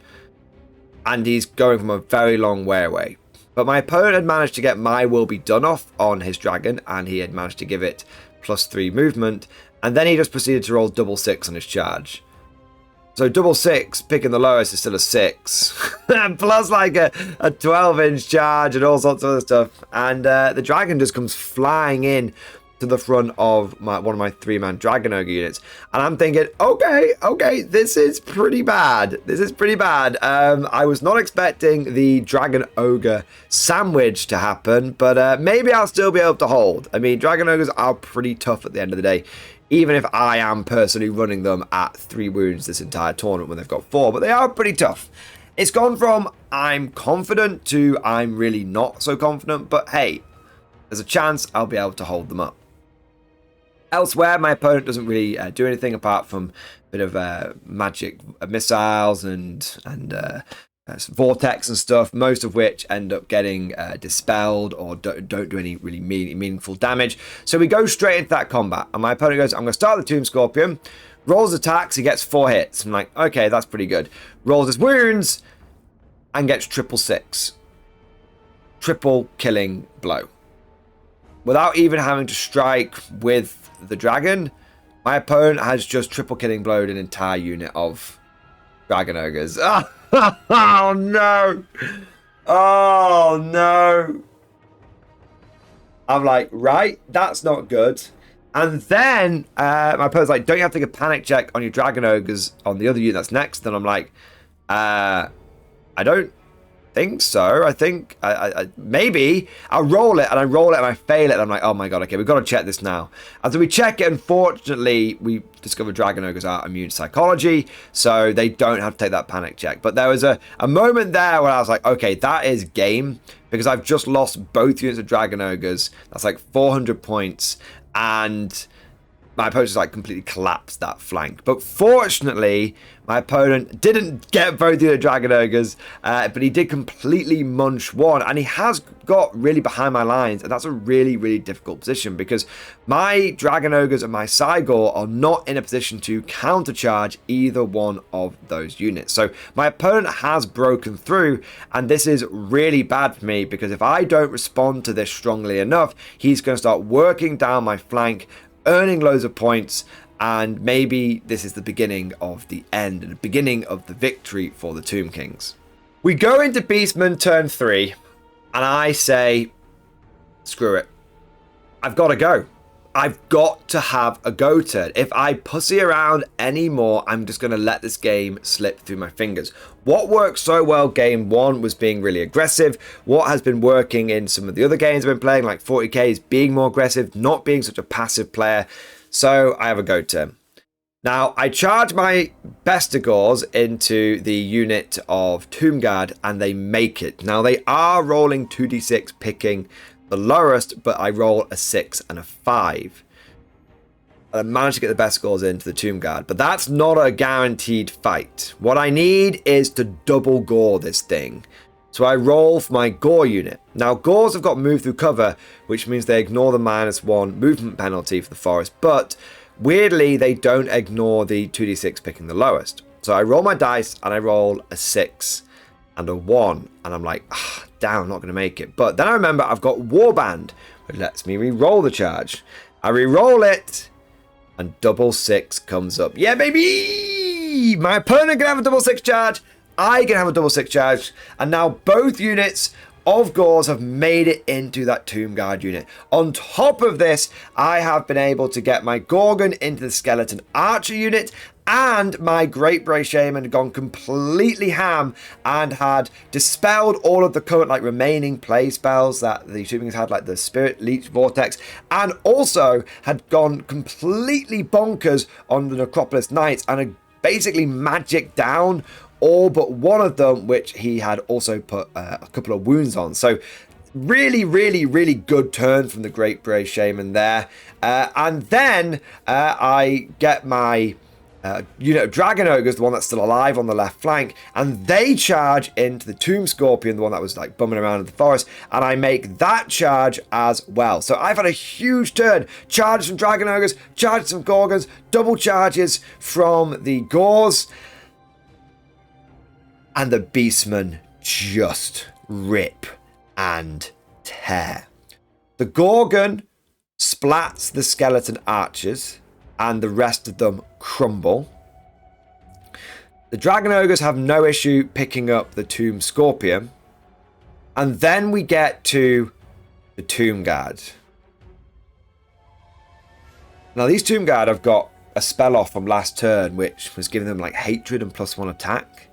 and he's going from a very long way away. But my opponent had managed to get my Will Be Done off on his dragon, and he had managed to give it +3 movement, and then he just proceeded to roll double 6 on his charge. So double 6, picking the lowest, is still a 6. Plus like a 12-inch charge and all sorts of other stuff. And the dragon just comes flying in to the front of one of my 3-man Dragon Ogre units, and I'm thinking, okay, this is pretty bad. I was not expecting the Dragon Ogre sandwich to happen, but maybe I'll still be able to hold. I mean, Dragon Ogres are pretty tough at the end of the day, even if I am personally running them at 3 wounds this entire tournament when they've got 4, but they are pretty tough. It's gone from I'm confident to I'm really not so confident, but hey, there's a chance I'll be able to hold them up. Elsewhere, my opponent doesn't really do anything apart from a bit of magic missiles and vortex and stuff, most of which end up getting dispelled or don't do any really meaningful damage. So we go straight into that combat, and my opponent goes, I'm going to start the Tomb Scorpion, rolls attacks, he gets 4 hits. I'm like, okay, that's pretty good. Rolls his wounds and gets 666. Triple killing blow. Without even having to strike with the dragon, my opponent has just triple killing blowed an entire unit of Dragon Ogres. Oh no! Oh no! I'm like, right, that's not good. And then my opponent's like, don't you have to take a panic check on your Dragon Ogres on the other unit that's next? Then I'm like, I don't think so. I think maybe I'll roll it, and I roll it and I fail it, and I'm like, oh my god, okay, we've got to check this now. And so we check it. Unfortunately, we discovered Dragon Ogres are immune to psychology, so they don't have to take that panic check. But there was a moment there where I was like, okay, that is game, because I've just lost both units of Dragon Ogres. That's like 400 points, and my opponent just like completely collapsed that flank. But fortunately, my opponent didn't get both the Dragon Ogres, but he did completely munch one, and he has got really behind my lines, and that's a really, really difficult position because my Dragon Ogres and my Cygor are not in a position to countercharge either one of those units. So my opponent has broken through, and this is really bad for me because if I don't respond to this strongly enough, he's going to start working down my flank, earning loads of points, and maybe this is the beginning of the end and the beginning of the victory for the Tomb Kings. We go into Beastmen turn 3, and I say, screw it. I've got to go. I've got to have a go turn. If I pussy around anymore, I'm just going to let this game slip through my fingers. What worked so well game 1 was being really aggressive. What has been working in some of the other games I've been playing, like 40k, is being more aggressive, not being such a passive player. So I have a go turn. Now, I charge my Bestigors into the unit of Tomb Guard, and they make it. Now, they are rolling 2d6, picking the lowest, but I roll a 6 and a 5. And I managed to get the best scores into the Tomb Guard, but that's not a guaranteed fight. What I need is to double gore this thing. So I roll for my gore unit. Now, gores have got move through cover, which means they ignore the -1 movement penalty for the forest, but weirdly, they don't ignore the 2d6 picking the lowest. So I roll my dice, and I roll a 6 and a 1, and I'm like, damn, I'm not going to make it. But then I remember I've got Warband, which lets me re-roll the charge. I re-roll it, and double 6 comes up. Yeah, baby! My opponent can have a double 6 charge, I can have a double 6 charge, and now both units of Gores have made it into that Tomb Guard unit. On top of this, I have been able to get my Gorgon into the Skeleton Archer unit, and my Great Bray Shaman had gone completely ham and had dispelled all of the current like remaining play spells that the Tomb Kings had, like the Spirit Leech Vortex, and also had gone completely bonkers on the Necropolis Knights and had basically magic down all but one of them, which he had also put a couple of wounds on. So really, really, really good turn from the Great Bray Shaman there. And then I get my unit of Dragon Ogres, the one that's still alive on the left flank, and they charge into the Tomb Scorpion, the one that was like bumming around in the forest, and I make that charge as well. So I've had a huge turn. Charges from Dragon Ogres, charges from Gorgons, double charges from the Gores, and the Beastmen just rip and tear. The Gorgon splats the Skeleton Archers, and the rest of them crumble. The Dragon Ogres have no issue picking up the Tomb Scorpion. And then we get to the Tomb Guard. Now, these Tomb Guard have got a spell off from last turn, which was giving them like Hatred and +1 attack.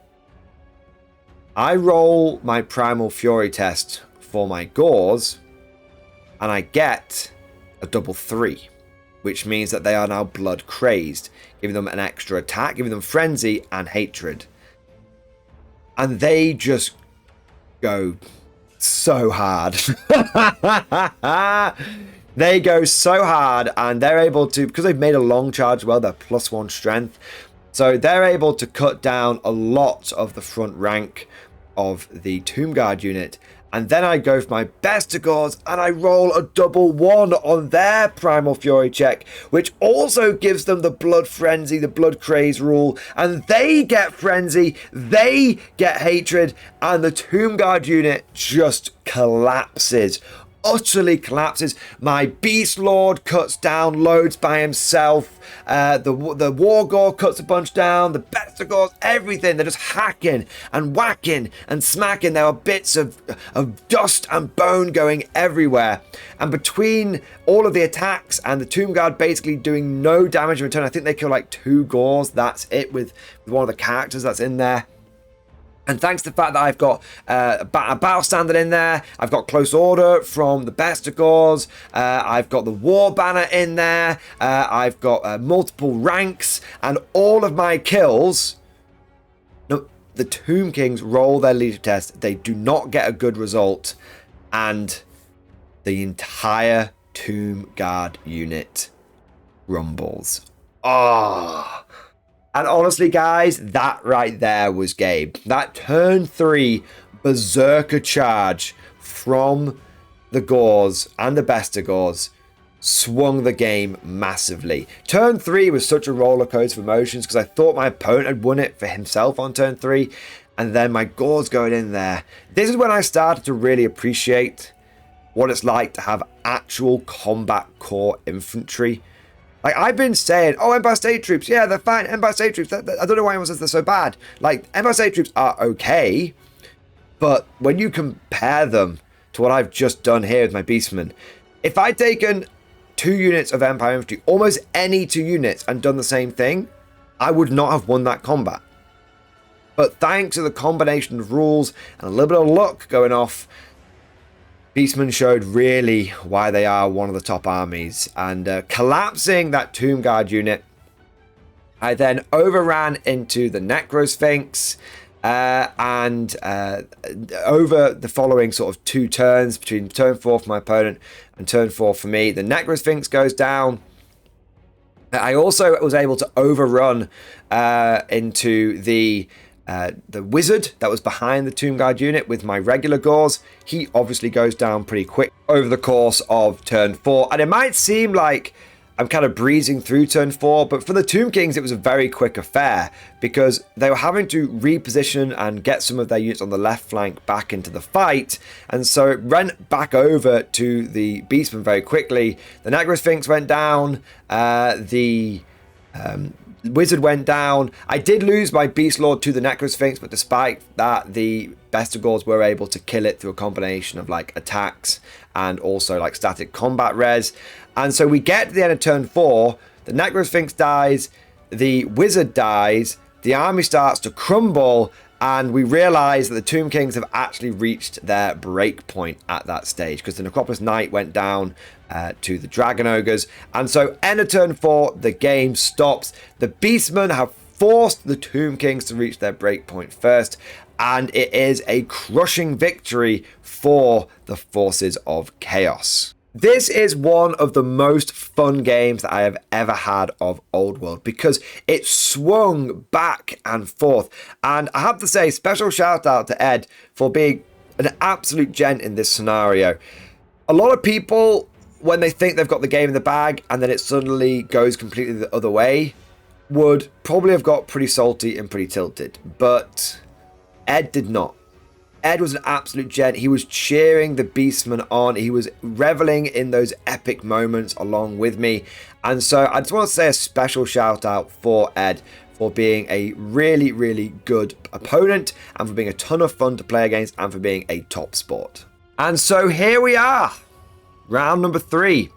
I roll my Primal Fury test for my Gores, and I get a double 3. Which means that they are now blood crazed, giving them an extra attack, giving them frenzy and hatred. And they just go so hard. They go so hard, and they're able to, because they've made a long charge well, they're +1 strength. So they're able to cut down a lot of the front rank of the Tomb Guard unit. And then I go for my Bestigors, and I roll a double 1 on their Primal Fury check, which also gives them the Blood Frenzy, the Blood Craze rule, and they get Frenzy, they get Hatred, and the Tomb Guard unit just collapses. Utterly collapses. My Beast Lord cuts down loads by himself. The Wargore cuts a bunch down. The Bestigors, everything. They're just hacking and whacking and smacking. There are bits of dust and bone going everywhere. And between all of the attacks and the Tomb Guard basically doing no damage in return, I think they kill like 2 Gores. That's it with one of the characters that's in there. And thanks to the fact that I've got a battle standard in there, I've got close order from the Bestigors, I've got the War Banner in there, I've got multiple ranks, and all of my kills, no, the Tomb Kings roll their leadership test, they do not get a good result, and the entire Tomb Guard unit crumbles. Oh. And honestly, guys, that right there was game. That turn 3 berserker charge from the Gors and the Bestigors swung the game massively. Turn 3 was such a roller coaster of emotions because I thought my opponent had won it for himself on turn 3, and then my Gors going in there. This is when I started to really appreciate what it's like to have actual combat core infantry. Like, I've been saying, oh, Empire State Troops, yeah, they're fine. Empire State Troops, I don't know why anyone says they're so bad. Like, Empire State Troops are okay, but when you compare them to what I've just done here with my Beastmen, if I'd taken 2 units of Empire Infantry, almost any 2 units, and done the same thing, I would not have won that combat. But thanks to the combination of rules and a little bit of luck going off, Beastmen showed really why they are one of the top armies, and collapsing that Tomb Guard unit, I then overran into the Necrosphinx, and over the following sort of 2 turns, between turn 4 for my opponent and turn 4 for me, the Necrosphinx goes down. I also was able to overrun into the wizard that was behind the Tomb Guard unit with my regular Gors. He obviously goes down pretty quick over the course of turn 4. And it might seem like I'm kind of breezing through turn 4, but for the Tomb Kings, it was a very quick affair because they were having to reposition and get some of their units on the left flank back into the fight. And so it went back over to the Beastmen very quickly. The Necrosphinx went down. The Wizard went down. I did lose my Beast Lord to the Necrosphinx, but despite that, the Bestigors were able to kill it through a combination of like attacks and also like static combat res. And so we get to the end of turn 4, the Necrosphinx dies, the Wizard dies, the army starts to crumble, and we realize that the Tomb Kings have actually reached their break point at that stage because the Necropolis Knight went down to the Dragon Ogres. And so end of turn 4, the game stops. The Beastmen have forced the Tomb Kings to reach their break point first, and it is a crushing victory for the forces of chaos. This is one of the most fun games that I have ever had of Old World because it swung back and forth. And I have to say, special shout out to Ed for being an absolute gent in this scenario. A lot of people, when they think they've got the game in the bag and then it suddenly goes completely the other way, would probably have got pretty salty and pretty tilted. But Ed did not. Ed was an absolute gent. He was cheering the Beastmen on. He was reveling in those epic moments along with me. And so I just want to say a special shout out for Ed for being a really, really good opponent and for being a ton of fun to play against and for being a top sport. And so here we are. Round number 3.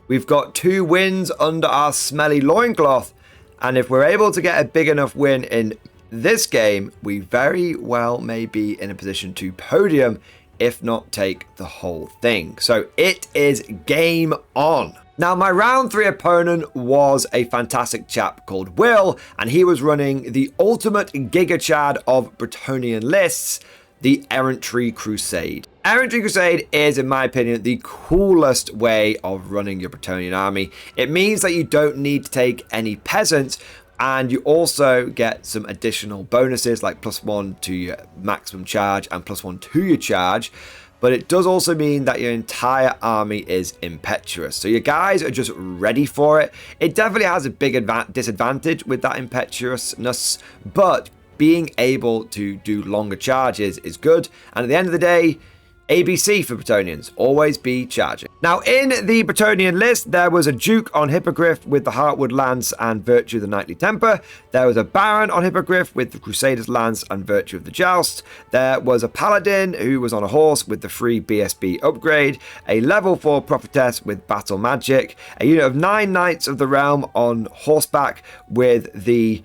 We've got 2 wins under our smelly loincloth. And if we're able to get a big enough win in this game, we very well may be in a position to podium, if not take the whole thing. So it is game on. Now, my round 3 opponent was a fantastic chap called Will, and he was running the ultimate Giga Chad of Bretonnian lists, the Errantry Crusade. Errantry Crusade is, in my opinion, the coolest way of running your Bretonnian army. It means that you don't need to take any peasants, and you also get some additional bonuses like +1 to your maximum charge and +1 to your charge. But it does also mean that your entire army is impetuous. So your guys are just ready for it. It definitely has a big disadvantage with that impetuousness, but being able to do longer charges is good. And at the end of the day, ABC for Bretonnians, always be charging. Now, in the Bretonnian list, there was a Duke on Hippogriff with the Heartwood Lance and Virtue of the Knightly Temper. There was a Baron on Hippogriff with the Crusader's Lance and Virtue of the Joust. There was a Paladin who was on a horse with the free BSB upgrade, a level 4 Prophetess with Battle Magic, a unit of 9 Knights of the Realm on horseback with the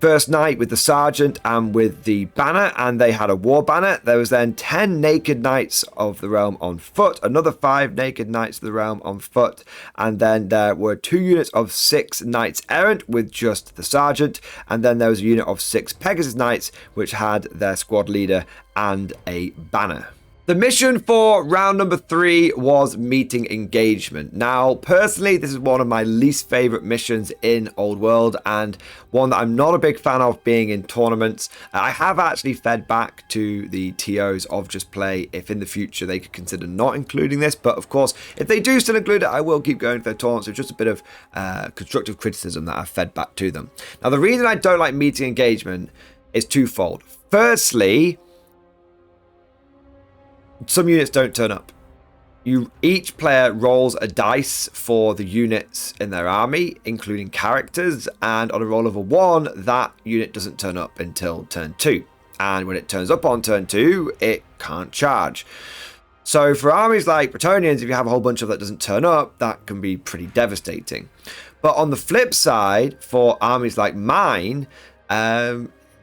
First Knight with the Sergeant and with the banner, and they had a war banner. There was then 10 Naked Knights of the Realm on foot, another 5 Naked Knights of the Realm on foot, and then there were 2 units of 6 Knights Errant with just the Sergeant, and then there was a unit of 6 Pegasus Knights which had their squad leader and a banner. The mission for round number 3 was meeting engagement. Now, personally, this is one of my least favorite missions in Old World and one that I'm not a big fan of being in tournaments. I have actually fed back to the TOs of Just Play if in the future they could consider not including this. But of course, if they do still include it, I will keep going to their tournaments. It's just a bit of constructive criticism that I've fed back to them. Now, the reason I don't like meeting engagement is twofold. Firstly, some units don't turn up. Each player rolls a dice for the units in their army, including characters, and on a roll of a 1, that unit doesn't turn up until turn 2. And when it turns up on turn 2, it can't charge. So for armies like Bretonnians, if you have a whole bunch of that doesn't turn up, that can be pretty devastating. But on the flip side, for armies like mine,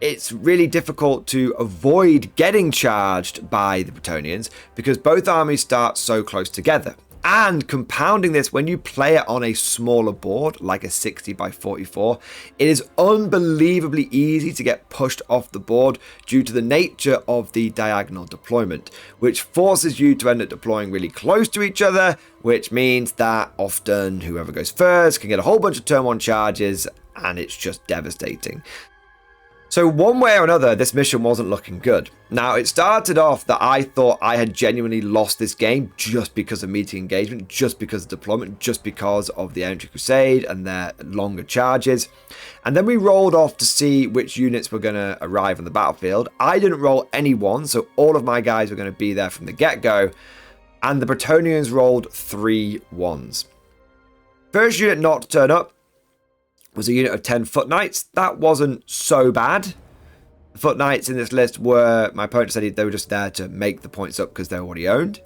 it's really difficult to avoid getting charged by the Bretonnians because both armies start so close together. And compounding this, when you play it on a smaller board, like a 60 by 44, it is unbelievably easy to get pushed off the board due to the nature of the diagonal deployment, which forces you to end up deploying really close to each other, which means that often whoever goes first can get a whole bunch of turn 1 charges, and it's just devastating. So one way or another, this mission wasn't looking good. Now, it started off that I thought I had genuinely lost this game just because of meeting engagement, just because of deployment, just because of the Entry Crusade and their longer charges. And then we rolled off to see which units were going to arrive on the battlefield. I didn't roll any 1, so all of my guys were going to be there from the get-go. And the Bretonnians rolled 3 1s. First unit not to turn up was a unit of 10 Foot Knights. That wasn't so bad. The Foot Knights in this list were, my opponent said they were just there to make the points up because they were already owned.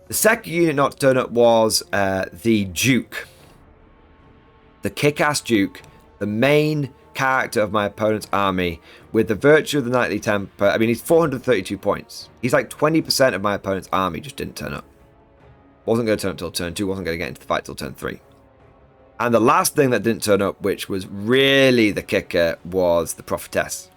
The second unit not to turn up was the Duke. The kick-ass Duke, the main character of my opponent's army, with the virtue of the knightly temper. I mean, he's 432 points. He's like 20% of my opponent's army just didn't turn up. Wasn't going to turn up till turn 2, wasn't going to get into the fight till turn 3. And the last thing that didn't turn up, which was really the kicker, was the Prophetess.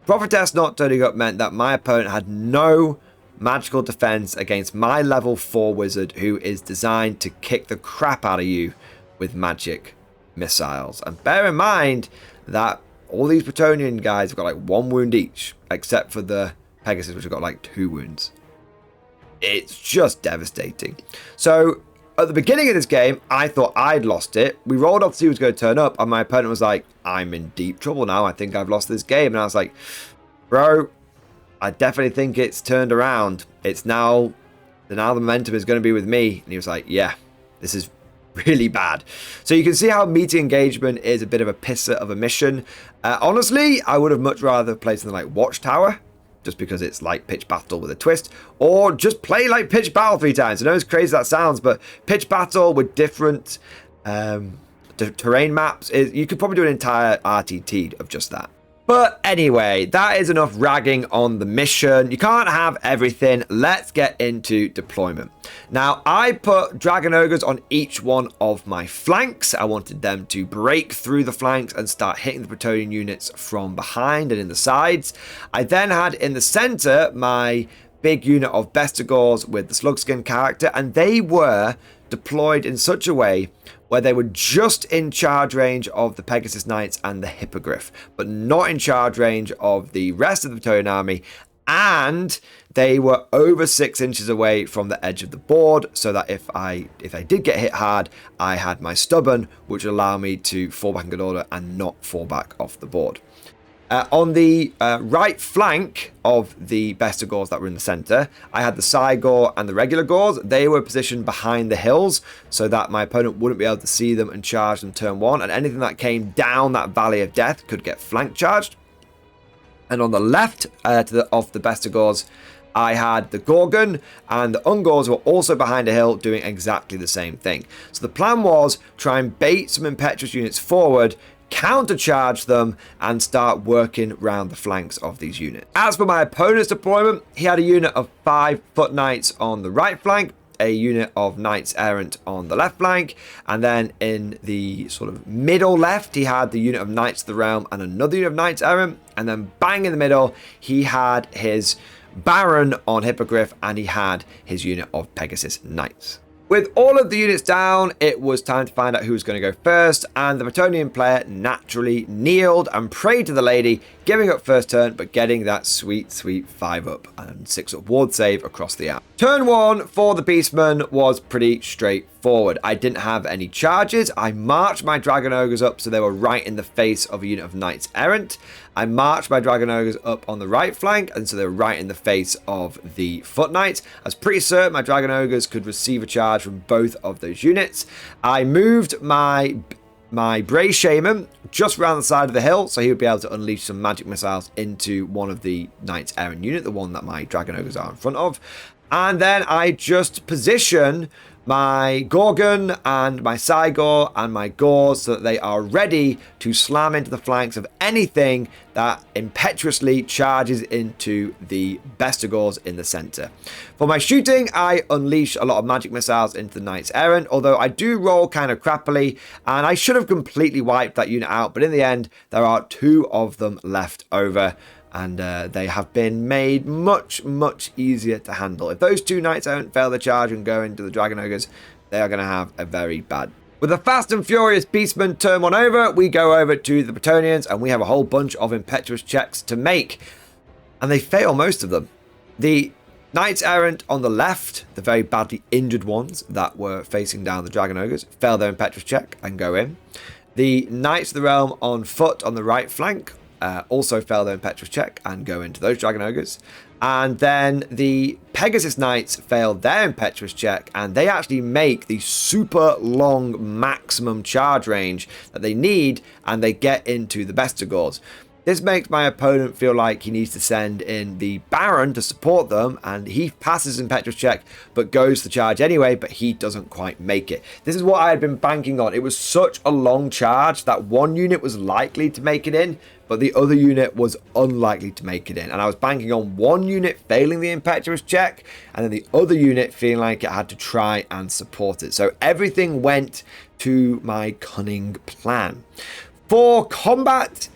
Prophetess not turning up meant that my opponent had no magical defense against my level 4 wizard, who is designed to kick the crap out of you with magic missiles. And bear in mind that all these Bretonnian guys have got like 1 wound each, except for the Pegasus, which have got like 2 wounds. It's just devastating. So at the beginning of this game, I thought I'd lost it. We rolled off to see who was going to turn up, and my opponent was like, I'm in deep trouble now. I think I've lost this game. And I was like, bro, I definitely think it's turned around. It's now the momentum is going to be with me. And he was like, yeah, this is really bad. So you can see how meeting engagement is a bit of a pisser of a mission. Honestly, I would have much rather played something like Watchtower, just because it's like Pitch Battle with a twist, or just play like Pitch Battle 3 times. I know as crazy as that sounds, but Pitch Battle with different terrain maps, you could probably do an entire RTT of just that. But anyway, that is enough ragging on the mission. You can't have everything. Let's get into deployment. Now, I put Dragon Ogres on each one of my flanks. I wanted them to break through the flanks and start hitting the Bretonnian units from behind and in the sides. I then had in the center my big unit of Bestigors with the Slugskin character, and they were deployed in such a way where they were just in charge range of the Pegasus Knights and the Hippogriff, but not in charge range of the rest of the Bretonnian army, and they were over 6 inches away from the edge of the board, so that if I did get hit hard, I had my Stubborn, which would allow me to fall back in good order and not fall back off the board. On the right flank of the Bestigors that were in the center, I had the Cygor and the regular Gors. They were positioned behind the hills so that my opponent wouldn't be able to see them and charge them turn 1. And anything that came down that Valley of Death could get flank charged. And on the left of the Bestigors, I had the Gorgon, and the Ungors were also behind a hill doing exactly the same thing. So the plan was try and bait some impetuous units forward, countercharge them, and start working around the flanks of these units. As for my opponent's deployment, he had a unit of 5 Foot Knights on the right flank, a unit of Knights Errant on the left flank, and then in the sort of middle left, he had the unit of Knights of the Realm and another unit of Knights Errant, and then bang in the middle, he had his Baron on Hippogriff, and he had his unit of Pegasus Knights. With all of the units down, it was time to find out who was going to go first, and the Bretonnian player naturally kneeled and prayed to the lady, giving up first turn, but getting that sweet 5-up and 6-up ward save across the app. Turn 1 for the Beastmen was pretty straightforward. I didn't have any charges. I marched my Dragon Ogres up so they were right in the face of a unit of Knights Errant. I marched my Dragon Ogres up on the right flank, and so they're right in the face of the Foot Knights. I was pretty certain my Dragon Ogres could receive a charge from both of those units. I moved my Bray Shaman just around the side of the hill, so he would be able to unleash some magic missiles into one of the Knights Errant unit, the one that my Dragon Ogres are in front of. And then I just position my Gorgon and my Cygor and my Gors so that they are ready to slam into the flanks of anything that impetuously charges into the Bestigors in the center. For my shooting, I unleash a lot of magic missiles into the Knights Errant, although I do roll kind of crappily, and I should have completely wiped that unit out, but in the end, there are 2 of them left over. And they have been made much easier to handle. If those 2 Knights Errant fail the charge and go into the Dragon Ogres, they are going to have a very bad. With a fast and furious Beastman turn 1 over, we go over to the Bretonnians, and we have a whole bunch of impetuous checks to make. And they fail most of them. The Knights Errant on the left, the very badly injured ones that were facing down the Dragon Ogres, fail their impetuous check and go in. The Knights of the Realm on foot on the right flank also fail their impetuous check and go into those Dragon Ogres. And then the Pegasus Knights fail their impetuous check, and they actually make the super long maximum charge range that they need, and they get into the Bestigors. This makes my opponent feel like he needs to send in the Baron to support them, and he passes his impetuous check but goes to charge anyway, but he doesn't quite make it. This is what I had been banking on. It was such a long charge that one unit was likely to make it in, but the other unit was unlikely to make it in. And I was banking on one unit failing the impetuous check, and then the other unit feeling like it had to try and support it. So everything went to my cunning plan. For combat,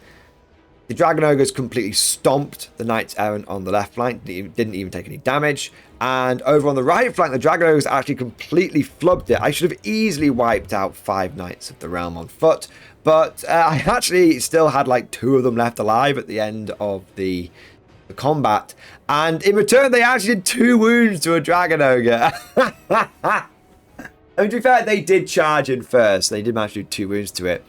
the Dragon Ogres completely stomped the Knights Errant on the left flank, didn't even take any damage. And over on the right flank, the Dragon Ogres actually completely flubbed it. I should have easily wiped out 5 Knights of the Realm on foot, but I actually still had like 2 of them left alive at the end of the combat. And in return, they actually did 2 wounds to a Dragon Ogre. I mean, to be fair, they did charge in first. They did manage to do 2 wounds to it.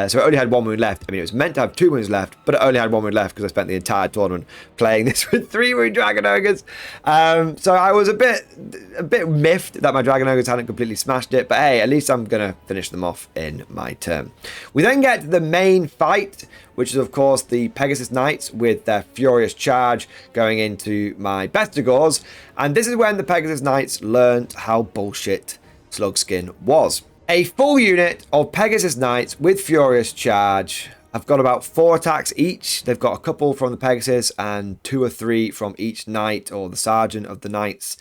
So it only had 1 wound left. I mean, it was meant to have 2 wounds left, but it only had 1 wound left because I spent the entire tournament playing this with 3 wound Dragon Ogres. So I was a bit miffed that my Dragon Ogres hadn't completely smashed it, but hey, at least I'm going to finish them off in my turn. We then get to the main fight, which is, of course, the Pegasus Knights with their furious charge going into my Bestigors. And this is when the Pegasus Knights learned how bullshit Slugskin was. A full unit of Pegasus Knights with Furious Charge. I've got about 4 attacks each. They've got a couple from the Pegasus and 2 or 3 from each Knight or the Sergeant of the Knights.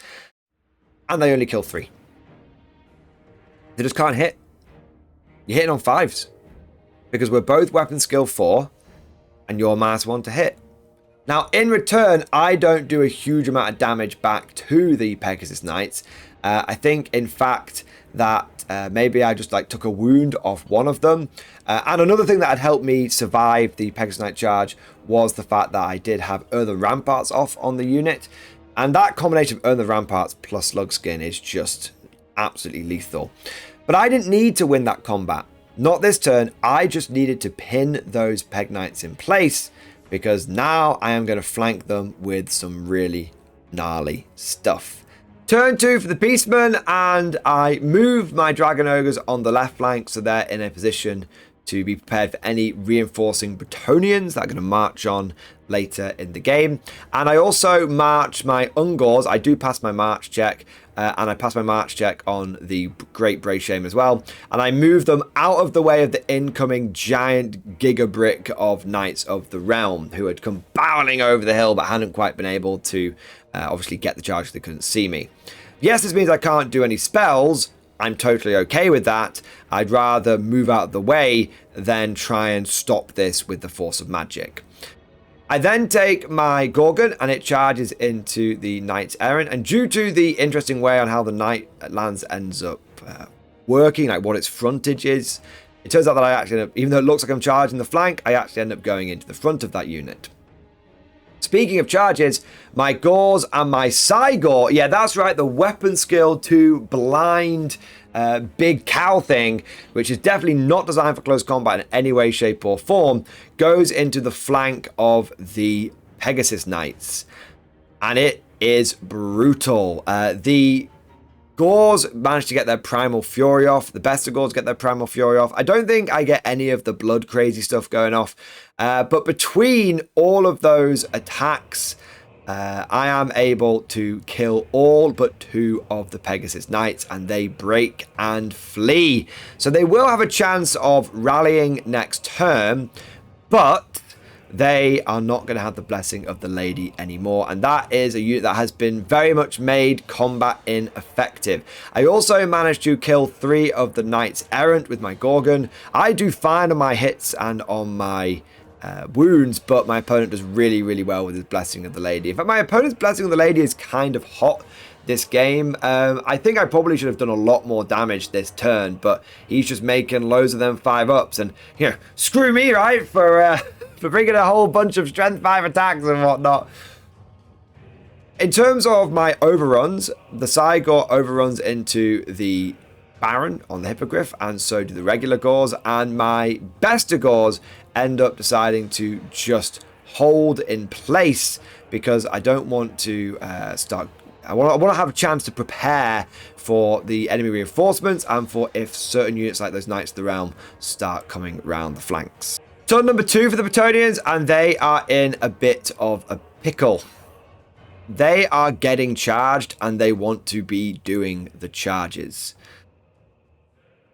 And they only kill 3. They just can't hit. You're hitting on 5s. Because we're both weapon skill 4 and you're -1 to hit. Now, in return, I don't do a huge amount of damage back to the Pegasus Knights. I think, in fact, that maybe I just took a wound off one of them. And another thing that had helped me survive the Pegasus Knight charge was the fact that I did have Earn the Ramparts off on the unit. And that combination of Earn the Ramparts plus Slugskin is just absolutely lethal. But I didn't need to win that combat. Not this turn. I just needed to pin those Peg Knights in place, because now I am going to flank them with some really gnarly stuff. Turn 2 for the Beastmen, and I move my Dragon Ogres on the left flank so they're in a position to be prepared for any reinforcing Bretonnians that are going to march on later in the game. And I also march my Ungors. I do pass my march check, and I pass my march check on the Great Bray Shame as well. And I move them out of the way of the incoming giant giga brick of Knights of the Realm, who had come barreling over the hill but hadn't quite been able to obviously get the charge because they couldn't see me. Yes, this means I can't do any spells. I'm totally okay with that. I'd rather move out of the way than try and stop this with the force of magic. I then take my Gorgon and it charges into the Knights Errant. And due to the interesting way on how the Knight Lance ends up working, like what its frontage is, it turns out that I actually end up, even though it looks like I'm charging the flank, I actually end up going into the front of that unit. Speaking of charges, my Gors and my Cygor, yeah, that's right, the weapon skill to blind big cow thing, which is definitely not designed for close combat in any way, shape, or form, goes into the flank of the Pegasus Knights. And it is brutal. The Gors managed to get their Primal Fury off. The best of Gors get their Primal Fury off. I don't think I get any of the blood crazy stuff going off. But between all of those attacks, I am able to kill all but 2 of the Pegasus Knights, and they break and flee. So they will have a chance of rallying next turn, but they are not going to have the blessing of the lady anymore, and that is a unit that has been very much made combat ineffective. I also managed to kill 3 of the Knights Errant with my Gorgon. I do fine on my hits and on my wounds, but my opponent does really, really well with his blessing of the lady. In fact, my opponent's blessing of the lady is kind of hot this game. I think I probably should have done a lot more damage this turn, but he's just making loads of them 5-ups, and you know, screw me, right, for bringing a whole bunch of strength 5 attacks and whatnot. In terms of my overruns, the Cygor overruns into the Baron on the Hippogriff, and so do the regular Gors, and my Bester Gors end up deciding to just hold in place because I don't want to I want to have a chance to prepare for the enemy reinforcements and for if certain units like those Knights of the Realm start coming around the flanks. Turn number 2 for the Bretonnians, and they are in a bit of a pickle. They are getting charged and they want to be doing the charges.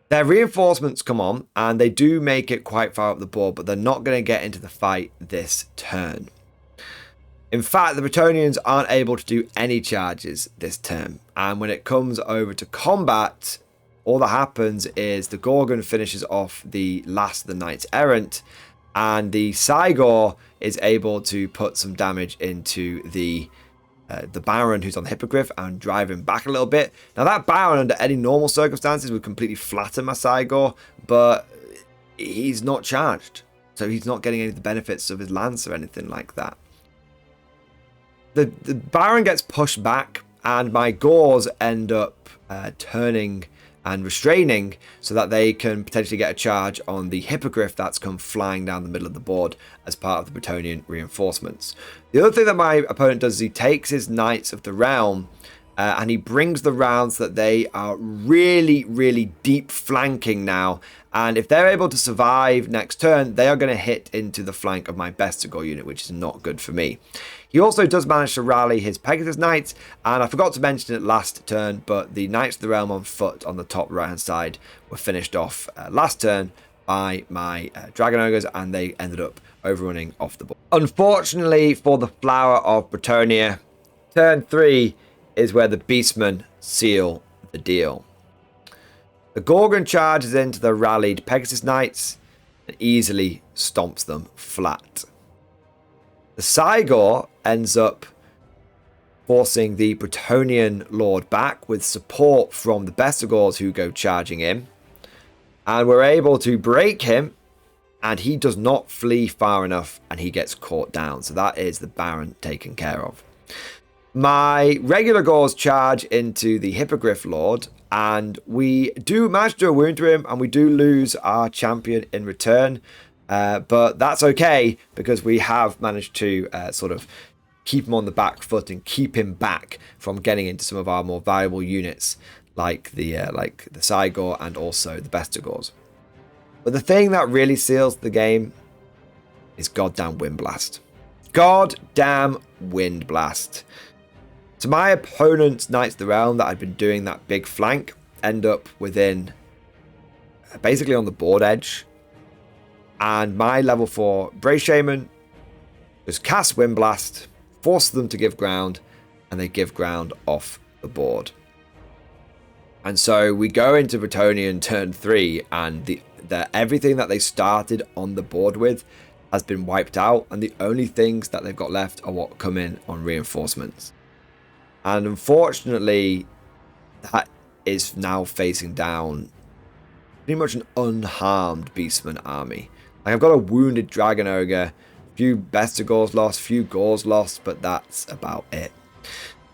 Their reinforcements come on and they do make it quite far up the board, but they're not going to get into the fight this turn. In fact, the Bretonnians aren't able to do any charges this turn, and when it comes over to combat, all that happens is the Gorgon finishes off the last of the Knights Errant, and the Cygor is able to put some damage into the Baron who's on the Hippogriff and drive him back a little bit. Now that Baron under any normal circumstances would completely flatten my Cygor, but he's not charged, so he's not getting any of the benefits of his lance or anything like that. The Baron gets pushed back and my Gors end up turning and restraining so that they can potentially get a charge on the Hippogriff that's come flying down the middle of the board as part of the Bretonnian reinforcements. The other thing that my opponent does is he takes his Knights of the Realm and he brings the rounds that they are really, really deep flanking now. And if they're able to survive next turn, they are going to hit into the flank of my Bestigor unit, which is not good for me. He also does manage to rally his Pegasus Knights, and I forgot to mention it last turn, but the Knights of the Realm on foot on the top right-hand side were finished off last turn by my Dragon Ogres, and they ended up overrunning off the board. Unfortunately for the Flower of Bretonnia, turn 3 is where the Beastmen seal the deal. The Gorgon charges into the rallied Pegasus Knights and easily stomps them flat. The Cygor ends up forcing the Bretonnian Lord back with support from the Bestigors who go charging in. And we're able to break him, and he does not flee far enough and he gets caught down. So that is the Baron taken care of. My regular Gors charge into the Hippogriff Lord, and we do manage to do a wound to him, and we do lose our champion in return. But that's okay because we have managed to sort of keep him on the back foot and keep him back from getting into some of our more valuable units like the Cygor and also the Bestigors. But the thing that really seals the game is goddamn Wind Blast. Goddamn Wind Blast. So my opponent's Knights of the Realm that I'd been doing that big flank end up within basically on the board edge. And my level 4 Brave Shaman just cast Wind Blast, force them to give ground, and they give ground off the board. And so we go into Bretonnian turn 3, and the everything that they started on the board with has been wiped out, and the only things that they've got left are what come in on reinforcements. And unfortunately, that is now facing down pretty much an unharmed Beastman army. Like, I've got a wounded Dragon Ogre, a few Bestigors lost, a few Gors lost, but that's about it.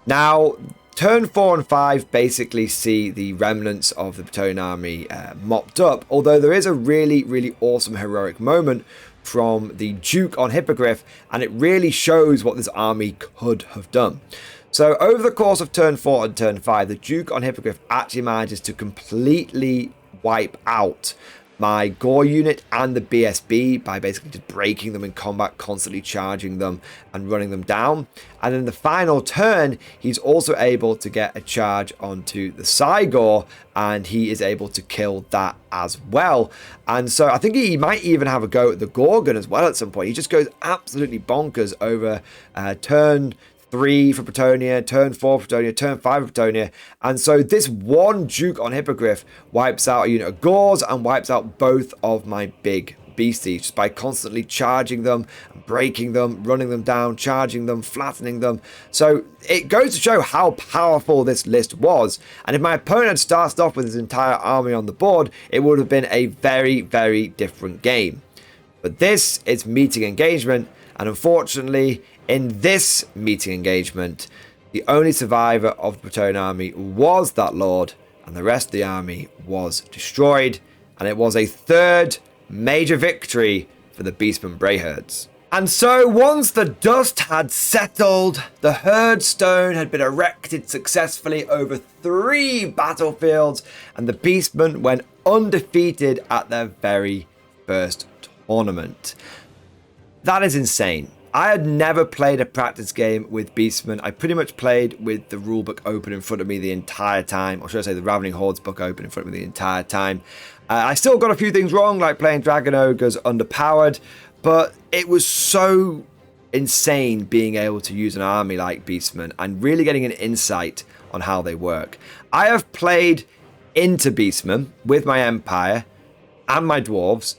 Now, turn 4 and 5 basically see the remnants of the Bretonnian army mopped up, although there is a really, really awesome heroic moment from the Duke on Hippogriff, and it really shows what this army could have done. So over the course of turn 4 and turn 5, the Duke on Hippogriff actually manages to completely wipe out my Gore unit and the BSB by basically just breaking them in combat, constantly charging them and running them down. And in the final turn, he's also able to get a charge onto the Cygor, and he is able to kill that as well. And so I think he might even have a go at the Gorgon as well at some point. He just goes absolutely bonkers over turn 3 for Bretonnia, turn 4 for Bretonnia, turn 5 for Bretonnia. And so this one Duke on Hippogriff wipes out a unit of Gors and wipes out both of my big beasties just by constantly charging them, breaking them, running them down, charging them, flattening them. So it goes to show how powerful this list was. And if my opponent had started off with his entire army on the board, it would have been a very, very different game. But this is meeting engagement, and unfortunately, in this meeting engagement, the only survivor of the Bretonnian army was that Lord, and the rest of the army was destroyed, and it was a third major victory for the Beastmen Brayherds. And so once the dust had settled, the herd stone had been erected successfully over 3 battlefields, and the Beastmen went undefeated at their very first tournament. That is insane. I had never played a practice game with Beastmen. I pretty much played with the rulebook open in front of me the entire time, or should I say the Ravening Hordes book open in front of me the entire time. I still got a few things wrong, like playing Dragon Ogres underpowered, but it was so insane being able to use an army like Beastmen and really getting an insight on how they work. I have played into Beastmen with my Empire and my Dwarves,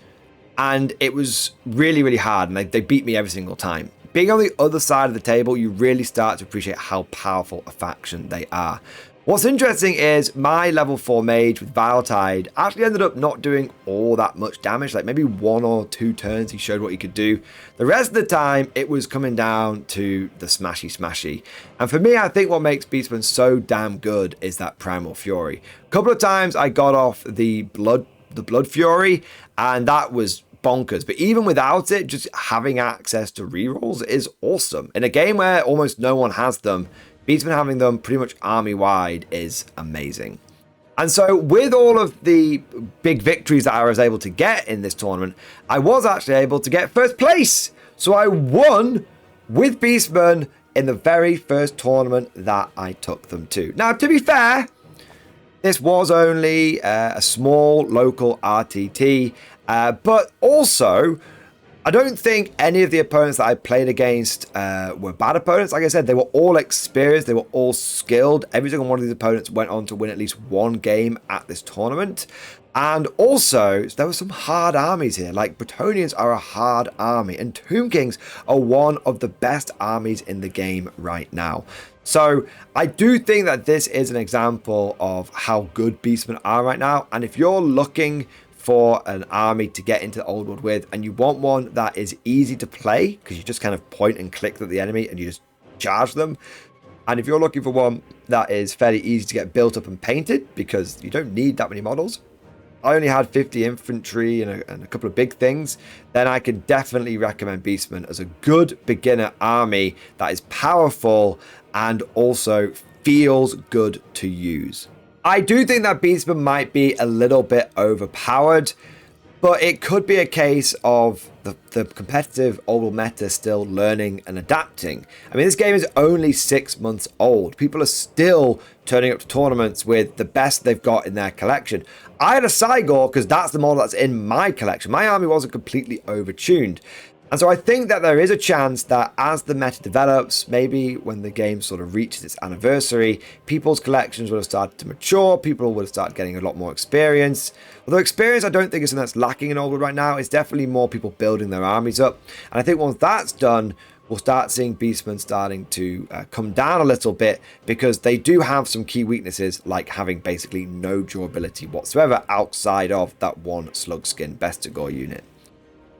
and it was really, really hard, and they beat me every single time. Being on the other side of the table, you really start to appreciate how powerful a faction they are. What's interesting is my level 4 mage with Viletide actually ended up not doing all that much damage, like maybe 1 or 2 turns he showed what he could do. The rest of the time, it was coming down to the smashy. And for me, I think what makes Beastmen so damn good is that Primal Fury. A couple of times I got off the Blood Fury, and that was bonkers. But even without it, just having access to rerolls is awesome. In a game where almost no one has them, Beastmen having them pretty much army-wide is amazing. And so with all of the big victories that I was able to get in this tournament, I was actually able to get first place. So I won with Beastmen in the very first tournament that I took them to. Now, to be fair, this was only a small local RTT, but also, I don't think any of the opponents that I played against were bad opponents. Like I said, they were all experienced, they were all skilled. Every single one of these opponents went on to win at least one game at this tournament. And also, there were some hard armies here. Like, Bretonnians are a hard army, and Tomb Kings are one of the best armies in the game right now. So I do think that this is an example of how good Beastmen are right now. And if you're looking for an army to get into the old world with, and you want one that is easy to play, because you just kind of point and click at the enemy and you just charge them. And if you're looking for one that is fairly easy to get built up and painted, because you don't need that many models, I only had 50 infantry and a couple of big things, then I can definitely recommend Beastmen as a good beginner army that is powerful and also feels good to use. I do think that Beastmen might be a little bit overpowered, but it could be a case of the competitive old meta still learning and adapting. I mean, this game is only 6 months old. People are still turning up to tournaments with the best they've got in their collection. I had a Cygor because that's the model that's in my collection. My army wasn't completely overtuned. And so I think that there is a chance that as the meta develops, maybe when the game sort of reaches its anniversary, people's collections will have started to mature, people will start getting a lot more experience. Although experience I don't think is something that's lacking in Oldwood right now, it's definitely more people building their armies up. And I think once that's done, we'll start seeing Beastmen starting to come down a little bit, because they do have some key weaknesses, like having basically no durability whatsoever outside of that one Slugskin Bestigor unit.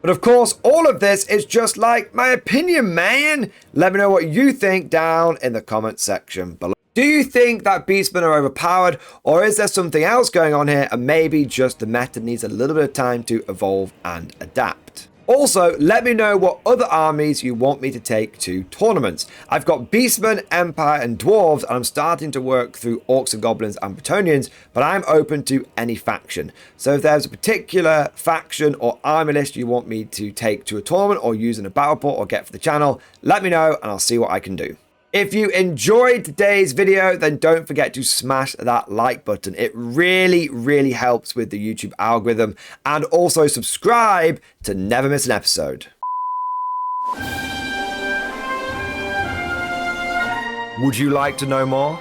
But of course, all of this is just like my opinion, man. Let me know what you think down in the comment section below. Do you think that Beastmen are overpowered, or is there something else going on here and maybe just the meta needs a little bit of time to evolve and adapt? Also, let me know what other armies you want me to take to tournaments. I've got Beastmen, Empire, and Dwarves, and I'm starting to work through Orcs and Goblins and Bretonnians, but I'm open to any faction. So if there's a particular faction or army list you want me to take to a tournament or use in a battle port or get for the channel, let me know and I'll see what I can do. If you enjoyed today's video, then don't forget to smash that like button. It really, really helps with the YouTube algorithm. And also subscribe to never miss an episode. Would you like to know more?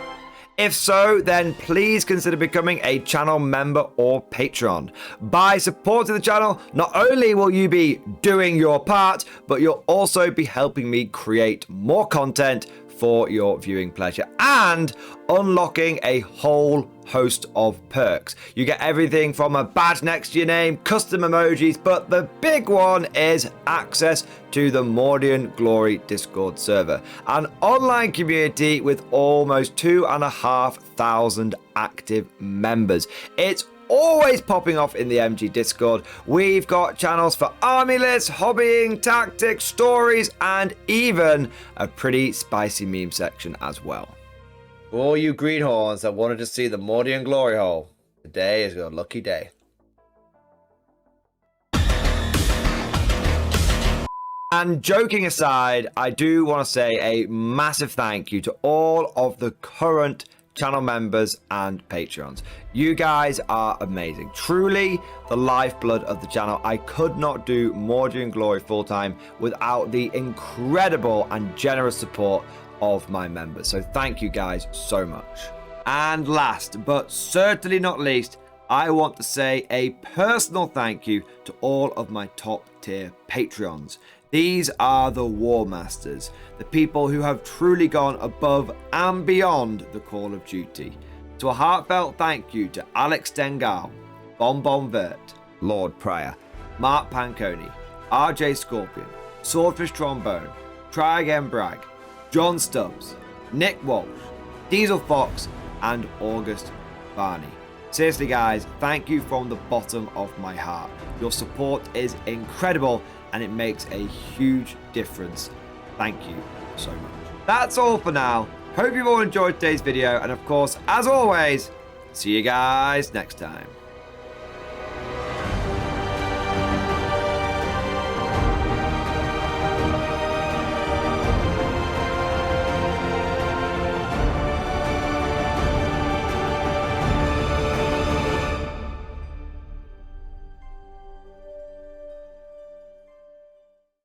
If so, then please consider becoming a channel member or patron. By supporting the channel, not only will you be doing your part, but you'll also be helping me create more content for your viewing pleasure and unlocking a whole host of perks. You get everything from a badge next to your name, custom emojis, but the big one is access to the Mordian Glory Discord server, an online community with almost 2,500 active members. It's always popping off in the MG Discord. We've got channels for army lists, hobbying, tactics, stories, and even a pretty spicy meme section as well. For all you greenhorns that wanted to see the Mordian glory hole, today is your lucky day. And joking aside, I do want to say a massive thank you to all of the current channel members and patrons. You guys are amazing, truly the lifeblood of the channel. I could not do Mordian Glory full-time without the incredible and generous support of my members, so thank you guys so much. And last but certainly not least, I want to say a personal thank you to all of my top tier Patreons. These are the War Masters, the people who have truly gone above and beyond the call of duty. So a heartfelt thank you to Alex Dengal, Bon Vert, Lord Pryor, Mark Panconi, RJ Scorpion, Swordfish Trombone, Try Again Bragg, John Stubbs, Nick Walsh, Diesel Fox, and August Barney. Seriously guys, thank you from the bottom of my heart. Your support is incredible and it makes a huge difference. Thank you so much. That's all for now. Hope you've all enjoyed today's video, and of course, as always, see you guys next time.